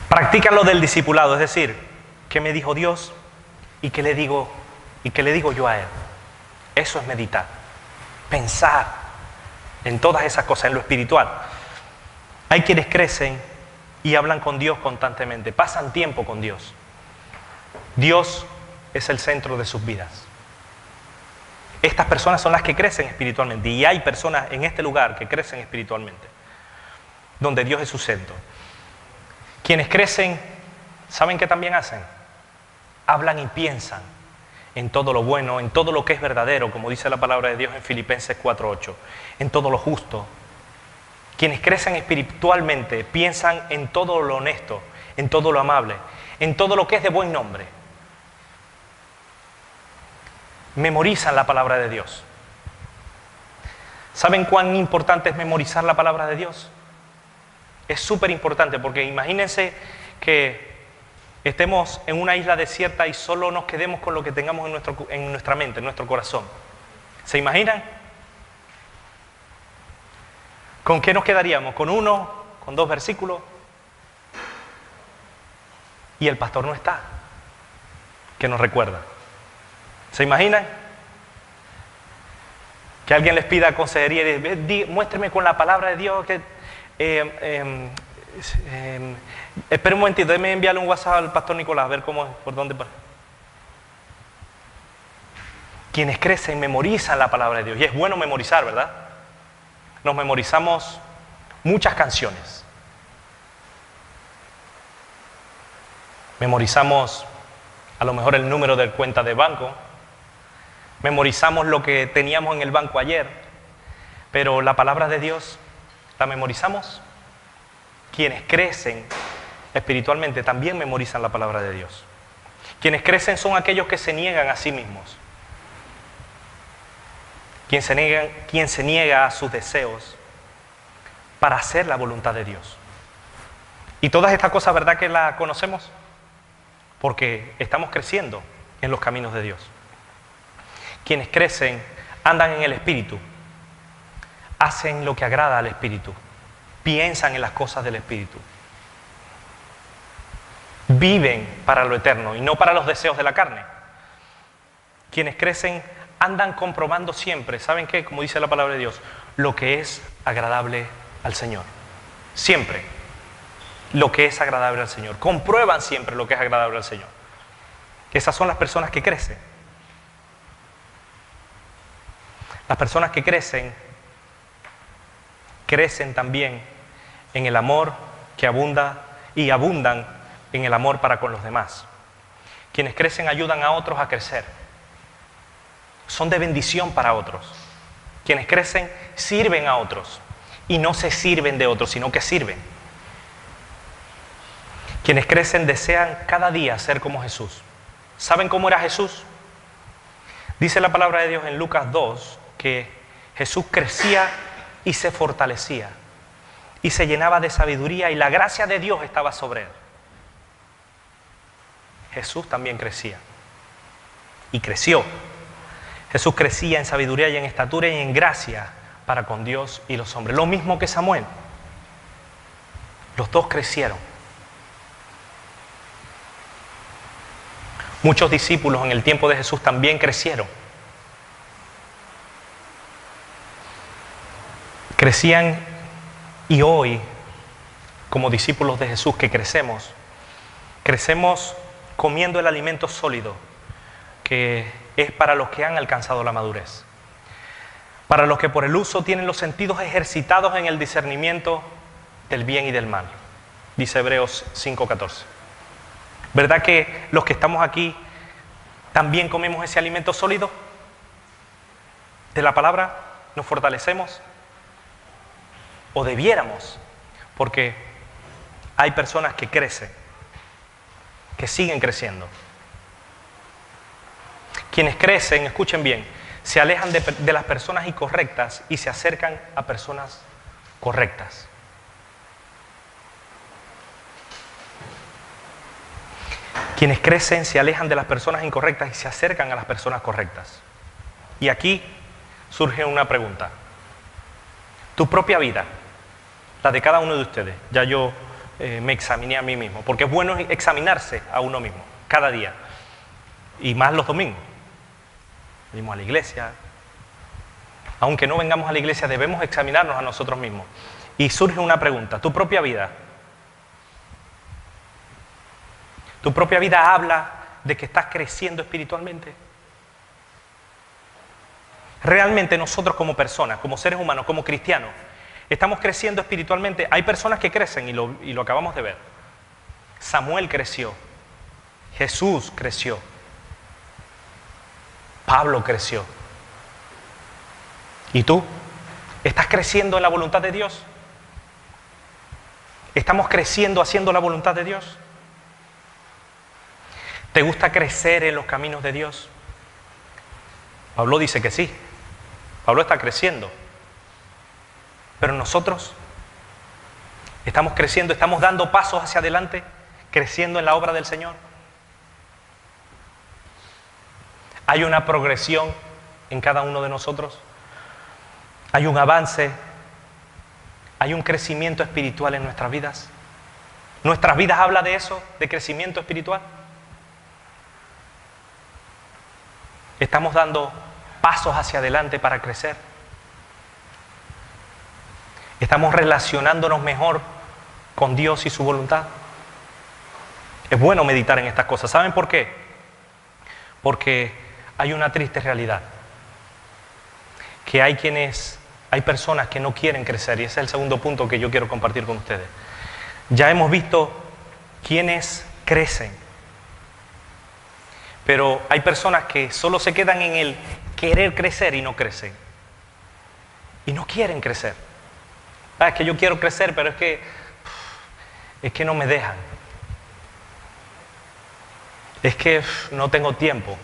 Practican lo del discipulado, es decir, ¿qué me dijo Dios y qué le digo yo a Él? Eso es meditar, pensar en todas esas cosas, en lo espiritual. Hay quienes crecen y hablan con Dios constantemente, pasan tiempo con Dios. Dios es el centro de sus vidas. Estas personas son las que crecen espiritualmente, y hay personas en este lugar que crecen espiritualmente, donde Dios es su centro. Quienes crecen, ¿saben qué también hacen? Hablan y piensan en todo lo bueno, en todo lo que es verdadero, como dice la palabra de Dios en Filipenses 4:8, en todo lo justo. Quienes crecen espiritualmente piensan en todo lo honesto, en todo lo amable, en todo lo que es de buen nombre. Memorizan la palabra de Dios. ¿Saben cuán importante es memorizar la palabra de Dios? Es súper importante, porque imagínense que estemos en una isla desierta y solo nos quedemos con lo que tengamos en nuestra mente, en nuestro corazón. ¿Se imaginan? ¿Con qué nos quedaríamos? ¿Con 1? ¿Con 2 versículos? Y el pastor no está, que nos recuerda. ¿Se imaginan? Que alguien les pida consejería y diga, muéstreme con la palabra de Dios que... espera un momentito, déjeme enviarle un WhatsApp al pastor Nicolás a ver por dónde va. Quienes crecen memorizan la palabra de Dios, y es bueno memorizar, ¿verdad? Nos memorizamos muchas canciones. Memorizamos a lo mejor el número de cuenta de banco. Memorizamos lo que teníamos en el banco ayer. Pero la palabra de Dios, ¿la memorizamos? Quienes crecen espiritualmente también memorizan la palabra de Dios. Quienes crecen son aquellos que se niegan a sí mismos. Quien se niega a sus deseos para hacer la voluntad de Dios. Y todas estas cosas, ¿verdad que las conocemos? Porque estamos creciendo en los caminos de Dios. Quienes crecen andan en el Espíritu, hacen lo que agrada al Espíritu, piensan en las cosas del Espíritu, viven para lo eterno y no para los deseos de la carne. Quienes crecen andan comprobando siempre, ¿saben qué? Como dice la palabra de Dios, lo que es agradable al Señor. Siempre lo que es agradable al Señor. Comprueban siempre lo que es agradable al Señor. Esas son las personas que crecen. Las personas que crecen también en el amor que abunda y abundan en el amor para con los demás. Quienes crecen ayudan a otros a crecer. Son de bendición para otros. Quienes crecen sirven a otros y no se sirven de otros, sino que sirven. Quienes crecen desean cada día ser como Jesús. ¿Saben cómo era Jesús? Dice la palabra de Dios en Lucas 2 que Jesús crecía y se fortalecía y se llenaba de sabiduría y la gracia de Dios estaba sobre él. Jesús también crecía y creció. Jesús crecía en sabiduría y en estatura y en gracia para con Dios y los hombres. Lo mismo que Samuel. Los dos crecieron. Muchos discípulos en el tiempo de Jesús también crecieron. Crecían y hoy, como discípulos de Jesús que crecemos comiendo el alimento sólido que es para los que han alcanzado la madurez. Para los que por el uso tienen los sentidos ejercitados en el discernimiento del bien y del mal. Dice Hebreos 5:14. ¿Verdad que los que estamos aquí también comemos ese alimento sólido de la palabra? ¿Nos fortalecemos? O debiéramos, porque hay personas que crecen, que siguen creciendo. Quienes crecen, escuchen bien, se alejan de las personas incorrectas y se acercan a personas correctas. Quienes crecen se alejan de las personas incorrectas y se acercan a las personas correctas. Y aquí surge una pregunta. Tu propia vida, la de cada uno de ustedes, ya yo me examiné a mí mismo, porque es bueno examinarse a uno mismo, cada día, y más los domingos. Venimos a la iglesia. Aunque no vengamos a la iglesia, debemos examinarnos a nosotros mismos. Y surge una pregunta, tu propia vida. Tu propia vida habla de que estás creciendo espiritualmente? Realmente nosotros como personas, como seres humanos, como cristianos, estamos creciendo espiritualmente. Hay personas que crecen y lo acabamos de ver. Samuel creció, Jesús creció, Pablo creció. ¿Y tú? ¿Estás creciendo en la voluntad de Dios? ¿Estamos creciendo haciendo la voluntad de Dios? ¿Te gusta crecer en los caminos de Dios? Pablo dice que sí. Pablo está creciendo. Pero nosotros estamos creciendo, estamos dando pasos hacia adelante, creciendo en la obra del Señor. Hay una progresión en cada uno de nosotros. Hay un avance. Hay un crecimiento espiritual en nuestras vidas. ¿Nuestras vidas habla de eso, de crecimiento espiritual? ¿Estamos dando pasos hacia adelante para crecer? ¿Estamos relacionándonos mejor con Dios y su voluntad? Es bueno meditar en estas cosas. ¿Saben por qué? Porque hay una triste realidad. Que hay personas que no quieren crecer, y ese es el segundo punto que yo quiero compartir con ustedes. Ya hemos visto quienes crecen, pero hay personas que solo se quedan en el querer crecer y no crecen. Y no quieren crecer. Es que yo quiero crecer, pero es que no me dejan. Es que no tengo tiempo.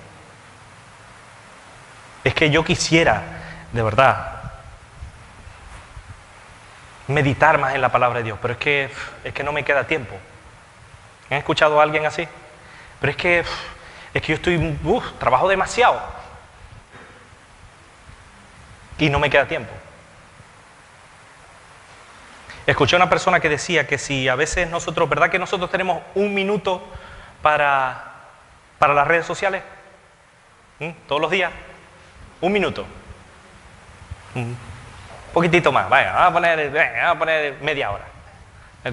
Es que yo quisiera, de verdad, meditar más en la palabra de Dios, pero es que no me queda tiempo. ¿Han escuchado a alguien así? Pero es que yo trabajo demasiado y no me queda tiempo. Escuché a una persona que decía que si a veces nosotros, ¿verdad que nosotros tenemos un minuto para las redes sociales? Todos los días, un minuto. Un poquitito más, vaya, vamos a poner media hora.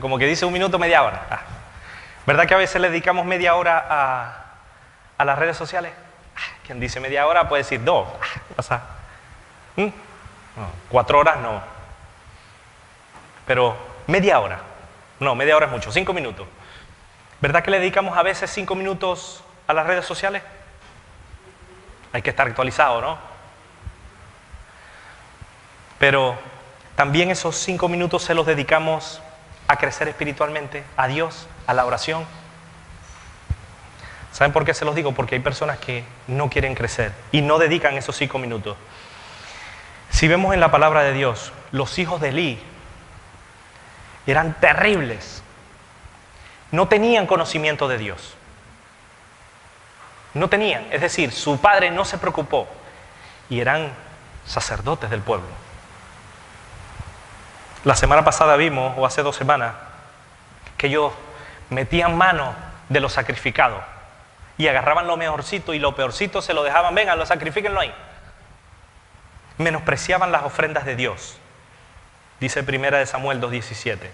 Como que dice un minuto, media hora. ¿Verdad que a veces le dedicamos media hora a las redes sociales? Quien dice media hora puede decir 2. O sea, 4 horas no. Pero media hora. No, media hora es mucho, 5 minutos. ¿Verdad que le dedicamos a veces 5 minutos a las redes sociales? Hay que estar actualizado, ¿no? Pero también esos 5 minutos se los dedicamos a crecer espiritualmente, a Dios, a la oración. ¿Saben por qué se los digo? Porque hay personas que no quieren crecer y no dedican esos 5 minutos. Si vemos en la palabra de Dios, los hijos de Elí eran terribles. No tenían conocimiento de Dios. No tenían, es decir, su padre no se preocupó y eran sacerdotes del pueblo. La semana pasada vimos, o hace 2 semanas, que ellos metían mano de los sacrificados y agarraban lo mejorcito y lo peorcito se lo dejaban, vengan, lo sacrifíquenlo ahí. Menospreciaban las ofrendas de Dios, dice 1 Samuel 2:17.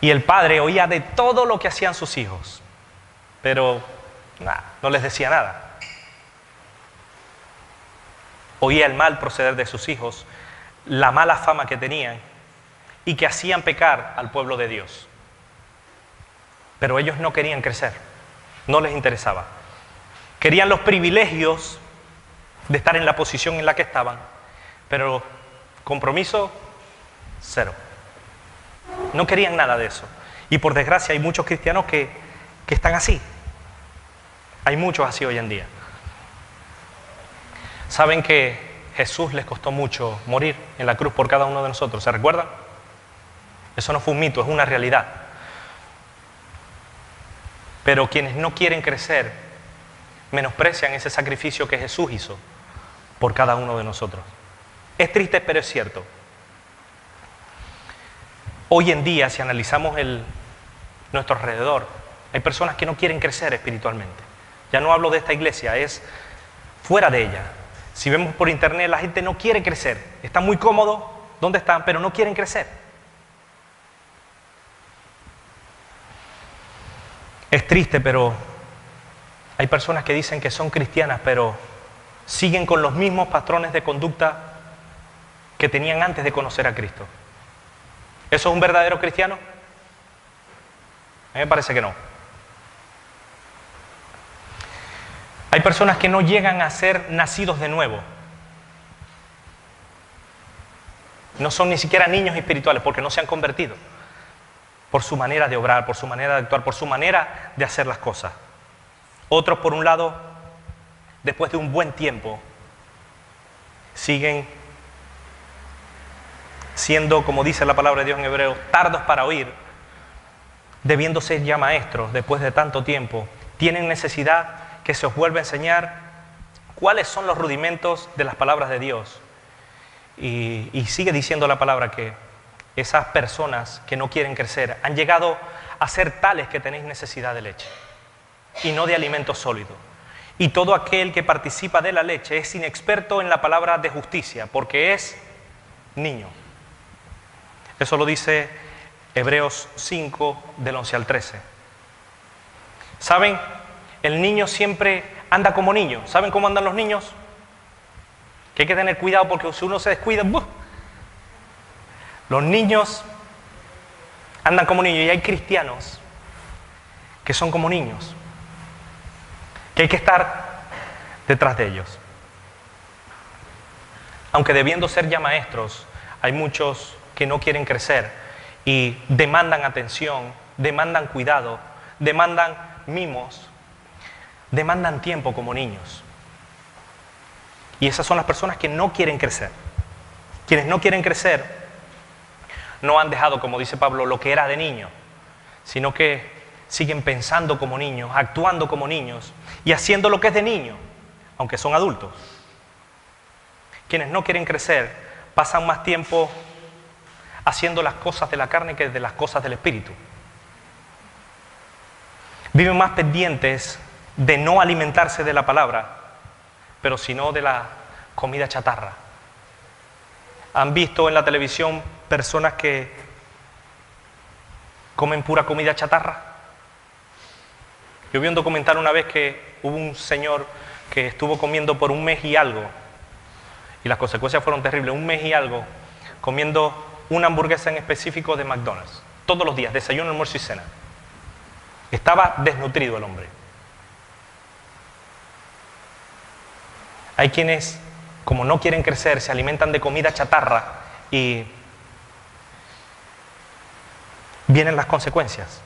Y el padre oía de todo lo que hacían sus hijos, pero no les decía nada. Oía el mal proceder de sus hijos, la mala fama que tenían y que hacían pecar al pueblo de Dios. Pero ellos no querían crecer, no les interesaba. Querían los privilegios de estar en la posición en la que estaban, pero compromiso, cero. No querían nada de eso. Y por desgracia hay muchos cristianos que están así. Hay muchos así hoy en día. ¿Saben que Jesús les costó mucho morir en la cruz por cada uno de nosotros? ¿Se recuerdan? Eso no fue un mito, es una realidad. Pero quienes no quieren crecer menosprecian ese sacrificio que Jesús hizo por cada uno de nosotros. Es triste, pero es cierto. Hoy en día, si analizamos nuestro alrededor, hay personas que no quieren crecer espiritualmente. Ya no hablo de esta iglesia, es fuera de ella. Si vemos por internet, la gente no quiere crecer. Está muy cómodo donde están, pero no quieren crecer. Es triste, pero hay personas que dicen que son cristianas, pero siguen con los mismos patrones de conducta que tenían antes de conocer a Cristo. ¿Eso es un verdadero cristiano? A mí me parece que no. Hay personas que no llegan a ser nacidos de nuevo. No son ni siquiera niños espirituales porque no se han convertido. Por su manera de obrar, por su manera de actuar, por su manera de hacer las cosas. Otros, por un lado, después de un buen tiempo, siguen siendo, como dice la palabra de Dios en Hebreos, tardos para oír, debiendo ser ya maestros después de tanto tiempo. Tienen necesidad que se os vuelva a enseñar cuáles son los rudimentos de las palabras de Dios. Y sigue diciendo la palabra que esas personas que no quieren crecer han llegado a ser tales que tenéis necesidad de leche y no de alimento sólido. Y todo aquel que participa de la leche es inexperto en la palabra de justicia, porque es niño. Eso lo dice Hebreos 5, del 11 al 13. ¿Saben? El niño siempre anda como niño. ¿Saben cómo andan los niños? Que hay que tener cuidado porque si uno se descuida, ¡buh! Los niños andan como niños y hay cristianos que son como niños, que hay que estar detrás de ellos. Aunque debiendo ser ya maestros, hay muchos que no quieren crecer y demandan atención, demandan cuidado, demandan mimos, demandan tiempo como niños. Y esas son las personas que no quieren crecer. Quienes no quieren crecer no han dejado, como dice Pablo, lo que era de niño, sino que siguen pensando como niños, actuando como niños y haciendo lo que es de niño, aunque son adultos. Quienes no quieren crecer pasan más tiempo haciendo las cosas de la carne que de las cosas del espíritu. Viven más pendientes de no alimentarse de la palabra, pero sino de la comida chatarra. ¿Han visto en la televisión personas que comen pura comida chatarra? Yo vi un documental una vez que hubo un señor que estuvo comiendo por un mes y algo, y las consecuencias fueron terribles, un mes y algo, comiendo una hamburguesa en específico de McDonald's, todos los días, desayuno, almuerzo y cena. Estaba desnutrido el hombre. Hay quienes, como no quieren crecer, se alimentan de comida chatarra y vienen las consecuencias.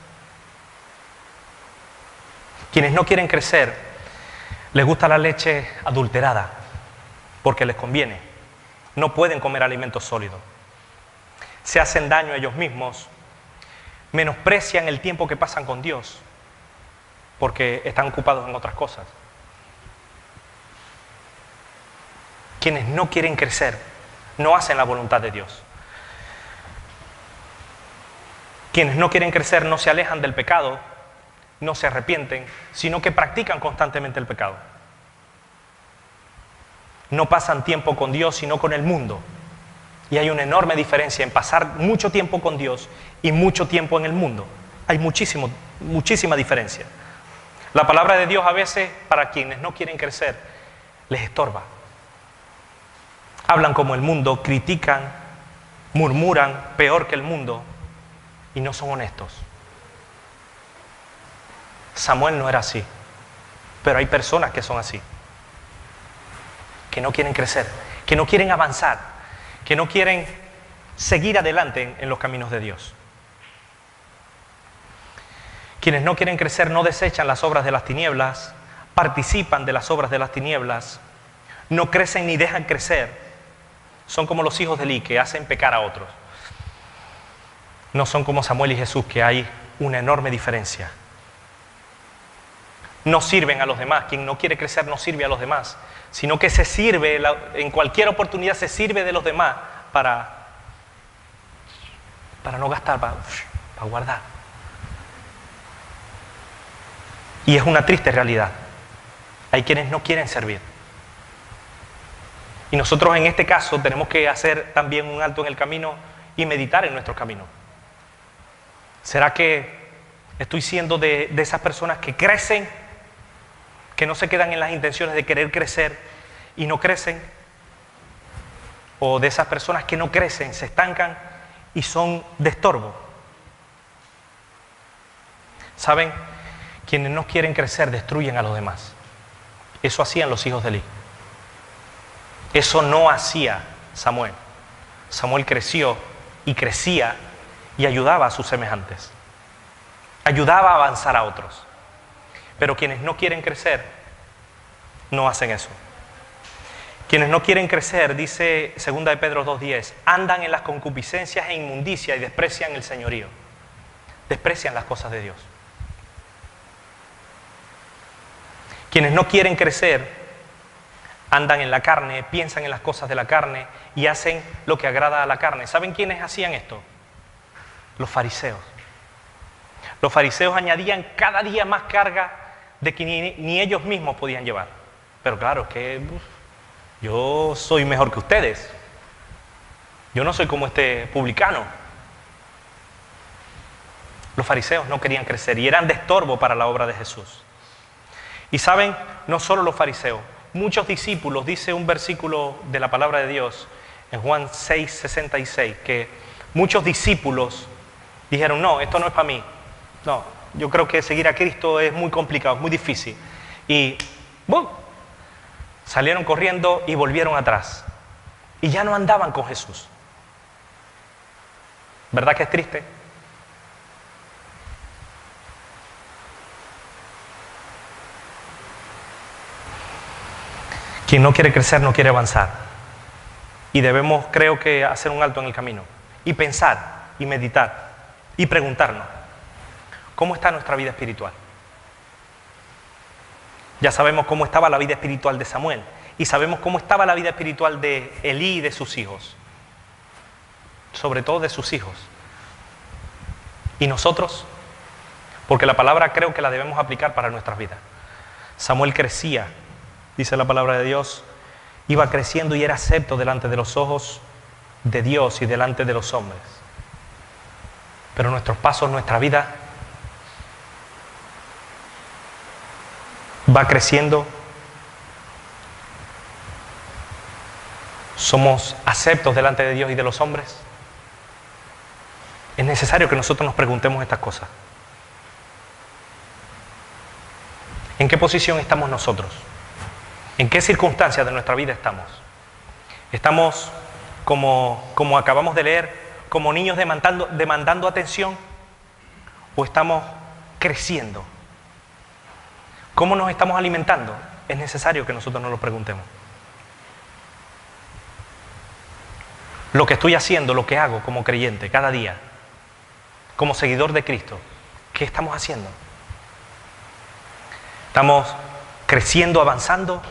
Quienes no quieren crecer, les gusta la leche adulterada porque les conviene. No pueden comer alimentos sólidos. Se hacen daño a ellos mismos, menosprecian el tiempo que pasan con Dios porque están ocupados en otras cosas. Quienes no quieren crecer no hacen la voluntad de Dios. Quienes no quieren crecer no se alejan del pecado, no se arrepienten, sino que practican constantemente el pecado. No pasan tiempo con Dios, sino con el mundo. Y hay una enorme diferencia en pasar mucho tiempo con Dios y mucho tiempo en el mundo. Hay muchísima diferencia. La palabra de Dios a veces, para quienes no quieren crecer, les estorba. Hablan como el mundo, critican, murmuran peor que el mundo y no son honestos. Samuel no era así, pero hay personas que son así, que no quieren crecer, que no quieren avanzar, que no quieren seguir adelante en los caminos de Dios. Quienes no quieren crecer no desechan las obras de las tinieblas, participan de las obras de las tinieblas, no crecen ni dejan crecer. Son como los hijos de Eli, que hacen pecar a otros. No son como Samuel y Jesús, que hay una enorme diferencia. No sirven a los demás. Quien no quiere crecer no sirve a los demás, sino que se sirve, en cualquier oportunidad se sirve de los demás para no gastar, para guardar. Y es una triste realidad. Hay quienes no quieren servir. Y nosotros en este caso tenemos que hacer también un alto en el camino y meditar en nuestro camino. ¿Será que Estoy siendo de esas personas que crecen, que no se quedan en las intenciones de querer crecer y no crecen. O de esas personas que no crecen, se estancan y son de estorbo. ¿Saben? Quienes no quieren crecer destruyen a los demás. Eso hacían los hijos de Eli. Eso no hacía Samuel. Samuel creció y crecía y ayudaba a sus semejantes. Ayudaba a avanzar a otros. Pero quienes no quieren crecer, no hacen eso. Quienes no quieren crecer, dice 2 de Pedro 2:10, andan en las concupiscencias e inmundicia y desprecian el señorío. Desprecian las cosas de Dios. Quienes no quieren crecer, andan en la carne, piensan en las cosas de la carne y hacen lo que agrada a la carne. ¿Saben quiénes hacían esto? Los fariseos. Los fariseos añadían cada día más carga de que ni ellos mismos podían llevar. Pero claro, es que yo soy mejor que ustedes. Yo no soy como este publicano. Los fariseos no querían crecer y eran de estorbo para la obra de Jesús. Y saben, no solo los fariseos, muchos discípulos, dice un versículo de la palabra de Dios en Juan 6:66, que muchos discípulos dijeron, no, esto no es para mí. No, yo creo que seguir a Cristo es muy complicado, es muy difícil. Y ¡bum!, salieron corriendo y volvieron atrás. Y ya no andaban con Jesús. ¿Verdad que es triste? Quien no quiere crecer no quiere avanzar. Y debemos, creo que, hacer un alto en el camino. Y pensar, y meditar, y preguntarnos, ¿cómo está nuestra vida espiritual? Ya sabemos cómo estaba la vida espiritual de Samuel. Y sabemos cómo estaba la vida espiritual de Elí y de sus hijos. Sobre todo de sus hijos. ¿Y nosotros? Porque la palabra creo que la debemos aplicar para nuestras vidas. Samuel crecía, dice la palabra de Dios, iba creciendo y era acepto delante de los ojos de Dios y delante de los hombres. Pero nuestros pasos, nuestra vida, va creciendo. ¿Somos aceptos delante de Dios y de los hombres? Es necesario que nosotros nos preguntemos estas cosas. ¿En qué posición estamos nosotros? ¿En qué circunstancias de nuestra vida estamos? ¿Estamos, como acabamos de leer, como niños demandando atención? ¿O estamos creciendo? ¿Cómo nos estamos alimentando? Es necesario que nosotros nos lo preguntemos. Lo que estoy haciendo, lo que hago como creyente cada día, como seguidor de Cristo, ¿qué estamos haciendo? ¿Estamos creciendo, avanzando,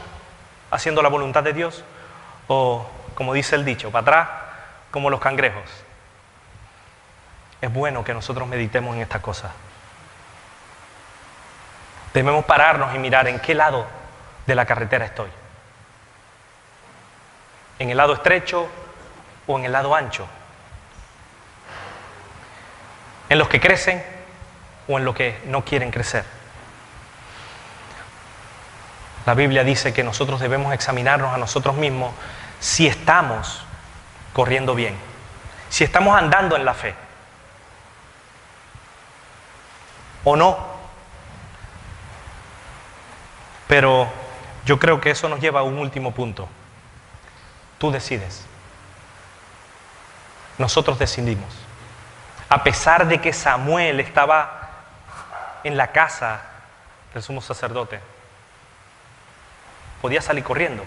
haciendo la voluntad de Dios? ¿O, como dice el dicho, para atrás como los cangrejos? Es bueno que nosotros meditemos en estas cosas. Debemos pararnos y mirar en qué lado de la carretera estoy. ¿En el lado estrecho o en el lado ancho? ¿En los que crecen o en los que no quieren crecer? La Biblia dice que nosotros debemos examinarnos a nosotros mismos si estamos corriendo bien, si estamos andando en la fe o no. Pero yo creo que eso nos lleva a un último punto. Tú decides. Nosotros decidimos. A pesar de que Samuel estaba en la casa del sumo sacerdote, podía salir corriendo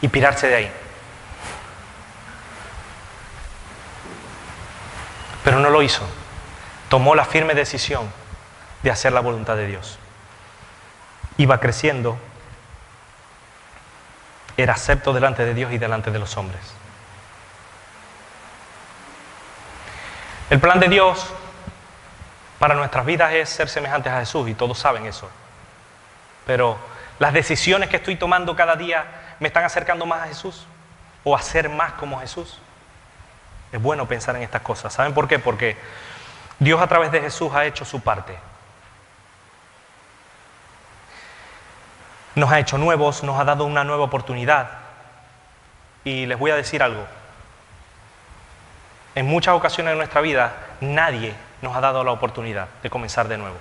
y pirarse de ahí. Pero no lo hizo. Tomó la firme decisión de hacer la voluntad de Dios. Iba creciendo, era acepto delante de Dios y delante de los hombres. El plan de Dios para nuestras vidas es ser semejantes a Jesús y todos saben eso. Pero las decisiones que estoy tomando cada día me están acercando más a Jesús o a ser más como Jesús. Es bueno pensar en estas cosas. ¿Saben por qué? Porque Dios a través de Jesús ha hecho su parte. Nos ha hecho nuevos, nos ha dado una nueva oportunidad. Y les voy a decir algo. En muchas ocasiones de nuestra vida, nadie nos ha dado la oportunidad de comenzar de nuevo.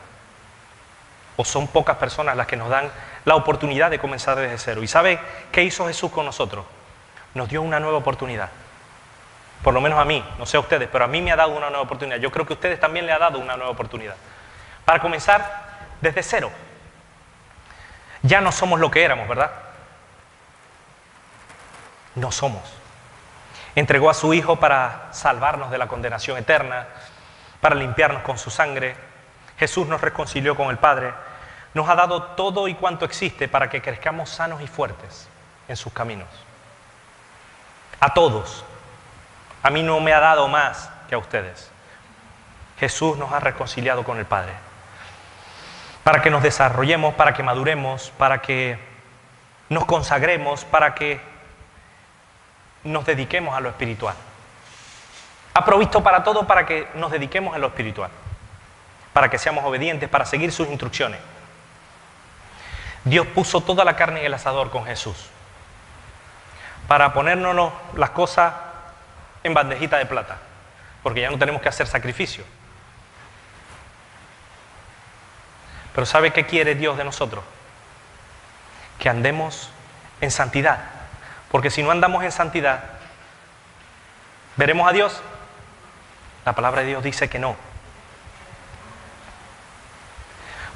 O son pocas personas las que nos dan la oportunidad de comenzar desde cero. ¿Y sabe qué hizo Jesús con nosotros? Nos dio una nueva oportunidad. Por lo menos a mí, no sé a ustedes, pero a mí me ha dado una nueva oportunidad. Yo creo que a ustedes también le ha dado una nueva oportunidad. Para comenzar desde cero. Ya no somos lo que éramos, ¿verdad? No somos. Entregó a su Hijo para salvarnos de la condenación eterna, para limpiarnos con su sangre. Jesús nos reconcilió con el Padre. Nos ha dado todo y cuanto existe para que crezcamos sanos y fuertes en sus caminos. A todos. A mí no me ha dado más que a ustedes. Jesús nos ha reconciliado con el Padre. Para que nos desarrollemos, para que maduremos, para que nos consagremos, para que nos dediquemos a lo espiritual. Ha provisto para todo para que nos dediquemos a lo espiritual. Para que seamos obedientes, para seguir sus instrucciones. Dios puso toda la carne en el asador con Jesús. Para ponernos las cosas en bandejita de plata. Porque ya no tenemos que hacer sacrificio. Pero ¿sabe qué quiere Dios de nosotros? Que andemos en santidad. Porque si no andamos en santidad, ¿veremos a Dios? La palabra de Dios dice que no.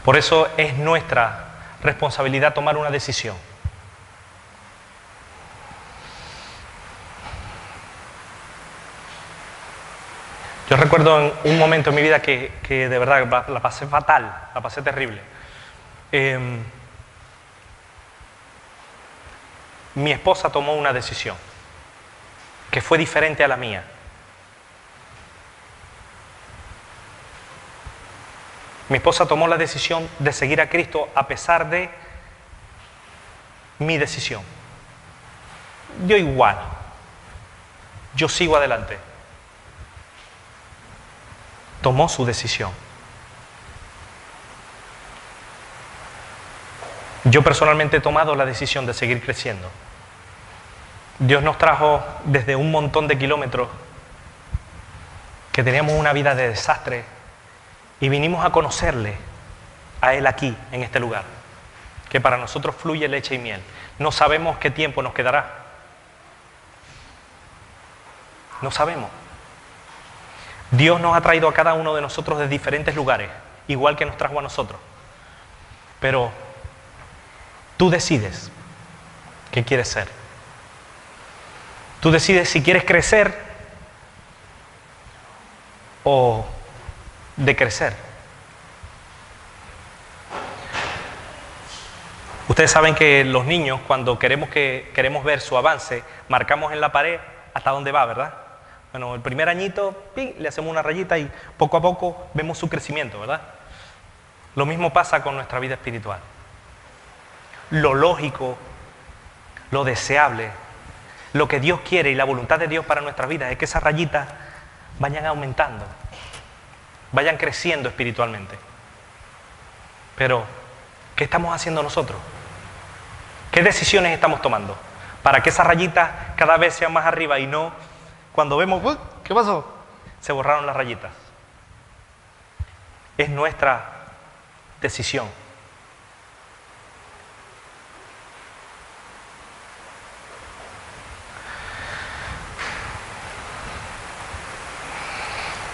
Por eso es nuestra responsabilidad tomar una decisión. Yo recuerdo en un momento en mi vida que de verdad la pasé fatal, la pasé terrible. Mi esposa tomó una decisión que fue diferente a la mía. Mi esposa tomó la decisión de seguir a Cristo a pesar de mi decisión. Yo igual. Yo sigo adelante. Tomó su decisión. Yo personalmente he tomado la decisión de seguir creciendo. Dios nos trajo desde un montón de kilómetros que teníamos una vida de desastre y vinimos a conocerle a Él aquí, en este lugar, que para nosotros fluye leche y miel. No sabemos qué tiempo nos quedará. No sabemos. Dios nos ha traído a cada uno de nosotros de diferentes lugares, igual que nos trajo a nosotros. Pero tú decides qué quieres ser. Tú decides si quieres crecer o decrecer. Ustedes saben que los niños, cuando queremos ver su avance, marcamos en la pared hasta dónde va, ¿verdad? Bueno, el primer añito, ¡ping!, le hacemos una rayita y poco a poco vemos su crecimiento, ¿verdad? Lo mismo pasa con nuestra vida espiritual. Lo lógico, lo deseable, lo que Dios quiere y la voluntad de Dios para nuestras vidas es que esas rayitas vayan aumentando, vayan creciendo espiritualmente. Pero, ¿qué estamos haciendo nosotros? ¿Qué decisiones estamos tomando para que esas rayitas cada vez sean más arriba y no cuando vemos, uy, ¿qué pasó? Se borraron las rayitas. Es nuestra decisión.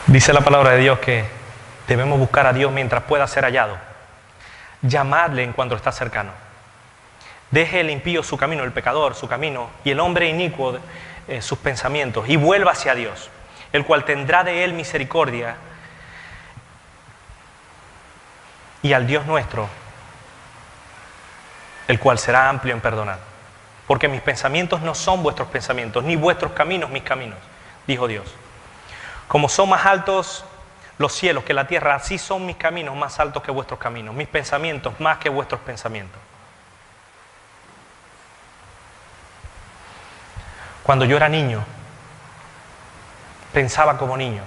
Dice la palabra de Dios que debemos buscar a Dios mientras pueda ser hallado. Llamadle en cuanto está cercano. Deje el impío su camino, el pecador su camino, y el hombre inicuo sus pensamientos, y vuelva hacia Dios, el cual tendrá de él misericordia, y al Dios nuestro, el cual será amplio en perdonar. Porque mis pensamientos no son vuestros pensamientos, ni vuestros caminos mis caminos, dijo Dios. Como son más altos los cielos que la tierra, así son mis caminos más altos que vuestros caminos, mis pensamientos más que vuestros pensamientos. Cuando yo era niño, pensaba como niño,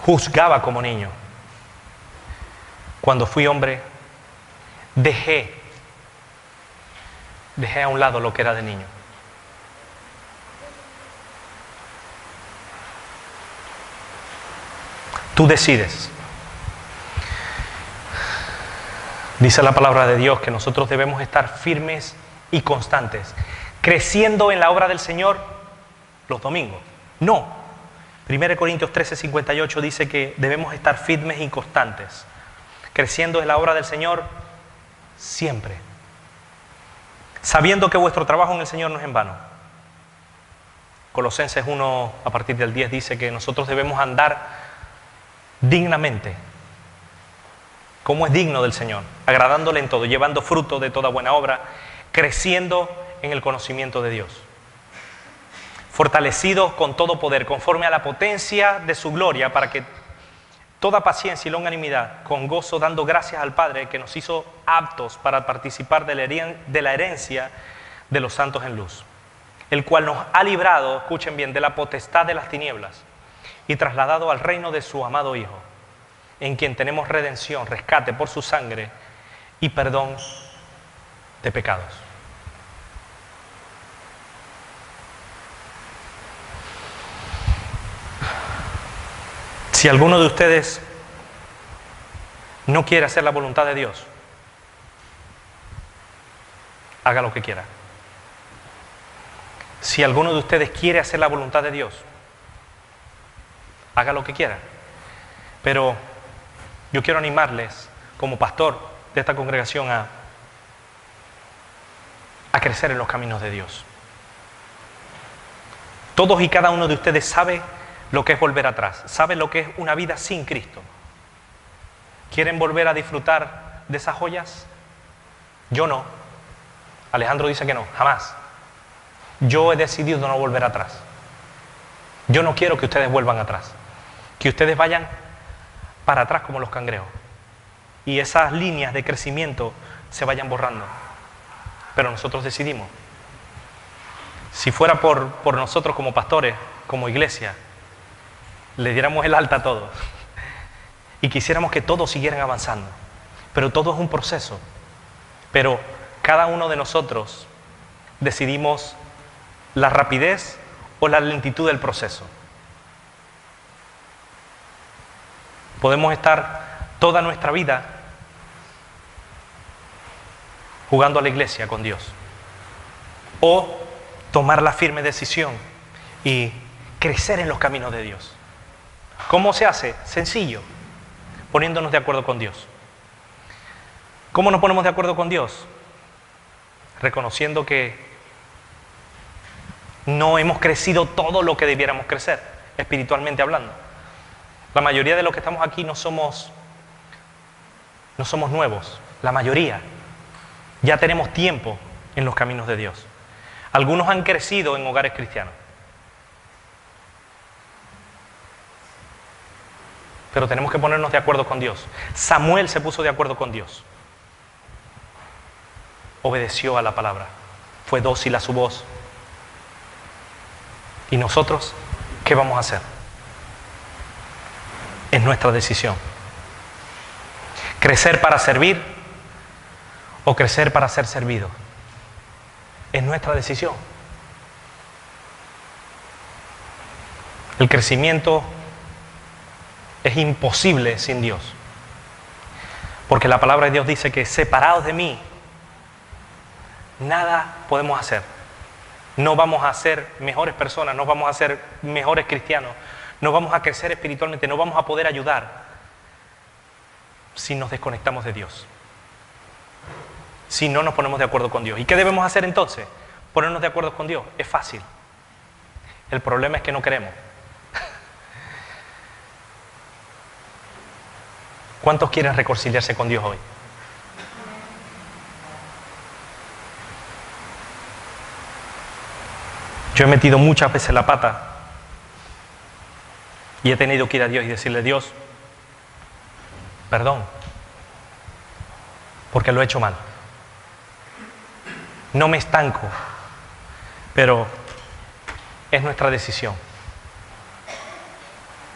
juzgaba como niño. Cuando fui hombre, dejé a un lado lo que era de niño. Tú decides. Dice la palabra de Dios que nosotros debemos estar firmes y constantes, creciendo en la obra del Señor los domingos. No. 1 Corintios 13:58 dice que debemos estar firmes y constantes, creciendo en la obra del Señor siempre, sabiendo que vuestro trabajo en el Señor no es en vano. Colosenses 1, a partir del 10, dice que nosotros debemos andar dignamente, como es digno del Señor, agradándole en todo, llevando fruto de toda buena obra, creciendo en el conocimiento de Dios, fortalecidos con todo poder, conforme a la potencia de su gloria, para que toda paciencia y longanimidad, con gozo, dando gracias al Padre que nos hizo aptos para participar de la herencia de los santos en luz, el cual nos ha librado, escuchen bien, de la potestad de las tinieblas y trasladado al reino de su amado Hijo, en quien tenemos redención, rescate por su sangre y perdón de pecados. Si alguno de ustedes no quiere hacer la voluntad de Dios, haga lo que quiera. Si alguno de ustedes quiere hacer la voluntad de Dios, haga lo que quiera. Pero yo quiero animarles, como pastor de esta congregación, a crecer en los caminos de Dios. Todos y cada uno de ustedes sabe lo que es volver atrás, sabe lo que es una vida sin Cristo. ¿Quieren volver a disfrutar de esas joyas? Yo no. Alejandro dice que no, jamás. Yo he decidido no volver atrás. Yo no quiero que ustedes vuelvan atrás, que ustedes vayan para atrás como los cangrejos y esas líneas de crecimiento se vayan borrando. Pero nosotros decidimos. Si fuera por nosotros como pastores, como iglesia, le diéramos el alta a todos y quisiéramos que todos siguieran avanzando. Pero todo es un proceso. Pero cada uno de nosotros decidimos la rapidez o la lentitud del proceso. Podemos estar toda nuestra vida jugando a la iglesia con Dios, o tomar la firme decisión y crecer en los caminos de Dios. ¿Cómo se hace? Sencillo, poniéndonos de acuerdo con Dios. ¿Cómo nos ponemos de acuerdo con Dios? Reconociendo que no hemos crecido todo lo que debiéramos crecer, espiritualmente hablando. La mayoría de los que estamos aquí no somos nuevos. La mayoría ya tenemos tiempo en los caminos de Dios. Algunos han crecido en hogares cristianos. Pero tenemos que ponernos de acuerdo con Dios. Samuel se puso de acuerdo con Dios. Obedeció a la palabra. Fue dócil a su voz. ¿Y nosotros qué vamos a hacer? Es nuestra decisión. ¿Crecer para servir o crecer para ser servido? Es nuestra decisión. El crecimiento es imposible sin Dios. Porque la palabra de Dios dice que separados de mí, nada podemos hacer. No vamos a ser mejores personas, no vamos a ser mejores cristianos, no vamos a crecer espiritualmente, no vamos a poder ayudar si nos desconectamos de Dios, si no nos ponemos de acuerdo con Dios. ¿Y qué debemos hacer entonces? Ponernos de acuerdo con Dios. Es fácil. El problema es que no queremos. ¿Cuántos quieren reconciliarse con Dios hoy? Yo he metido muchas veces la pata y he tenido que ir a Dios y decirle: Dios, perdón, porque lo he hecho mal. No me estanco, pero es nuestra decisión.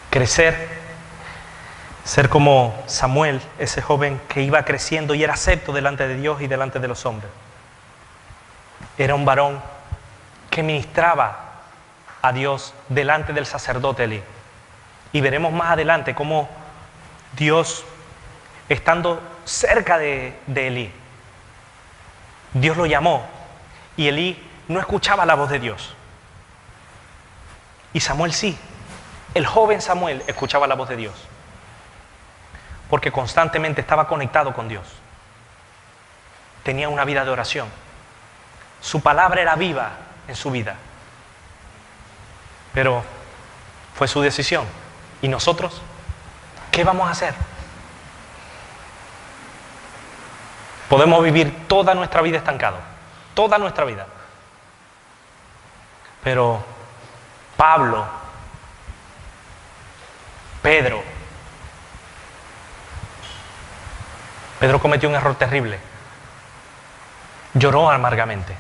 Crecer, ser como Samuel, ese joven que iba creciendo y era acepto delante de Dios y delante de los hombres. Era un varón que ministraba a Dios delante del sacerdote Elí. Y veremos más adelante cómo Dios, estando cerca de Elí, Dios lo llamó y Elí no escuchaba la voz de Dios. Y Samuel sí, el joven Samuel escuchaba la voz de Dios, porque constantemente estaba conectado con Dios. Tenía una vida de oración. Su palabra era viva en su vida. Pero fue su decisión. ¿Y nosotros qué vamos a hacer? Podemos vivir toda nuestra vida estancados, toda nuestra vida. Pero Pablo, Pedro cometió un error terrible. Lloró amargamente.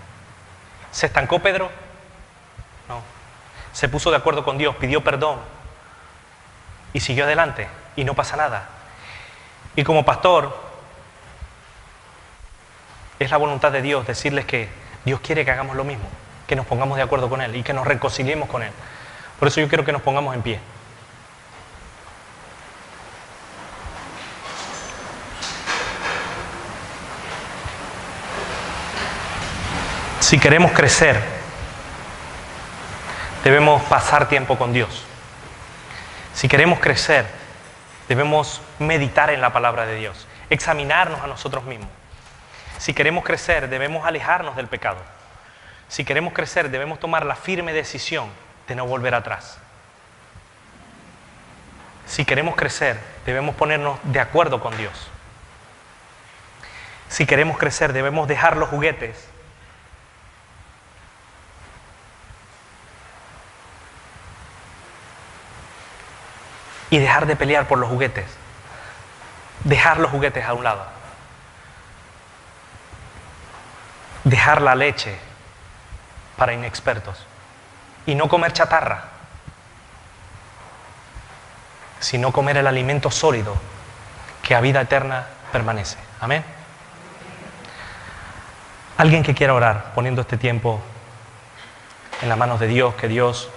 ¿Se estancó Pedro? No. Se puso de acuerdo con Dios, pidió perdón y siguió adelante y no pasa nada. Y como pastor, es la voluntad de Dios decirles que Dios quiere que hagamos lo mismo, que nos pongamos de acuerdo con Él y que nos reconciliemos con Él. Por eso yo quiero que nos pongamos en pie. Si queremos crecer, debemos pasar tiempo con Dios. Si queremos crecer, debemos meditar en la palabra de Dios, examinarnos a nosotros mismos. Si queremos crecer, debemos alejarnos del pecado. Si queremos crecer, debemos tomar la firme decisión de no volver atrás. Si queremos crecer, debemos ponernos de acuerdo con Dios. Si queremos crecer, debemos dejar los juguetes y dejar de pelear por los juguetes. Dejar los juguetes a un lado. Dejar la leche para inexpertos. Y no comer chatarra, sino comer el alimento sólido que a vida eterna permanece. Amén. Alguien que quiera orar, poniendo este tiempo en las manos de Dios, que Dios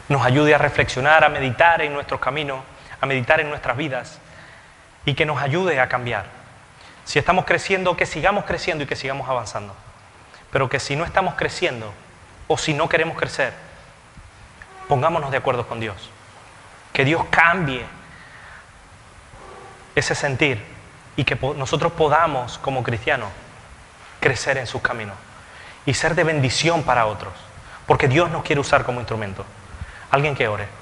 nos ayude a reflexionar, a meditar en nuestros caminos, a meditar en nuestras vidas y que nos ayude a cambiar. Si estamos creciendo, que sigamos creciendo y que sigamos avanzando. Pero que si no estamos creciendo o si no queremos crecer, pongámonos de acuerdo con Dios. Que Dios cambie ese sentir y que nosotros podamos, como cristianos, crecer en sus caminos y ser de bendición para otros. Porque Dios nos quiere usar como instrumento. Alguien que ore.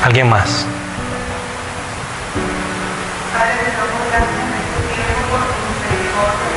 ¿Alguien más?
Padre, te damos gracias en este tiempo por tu misericordia.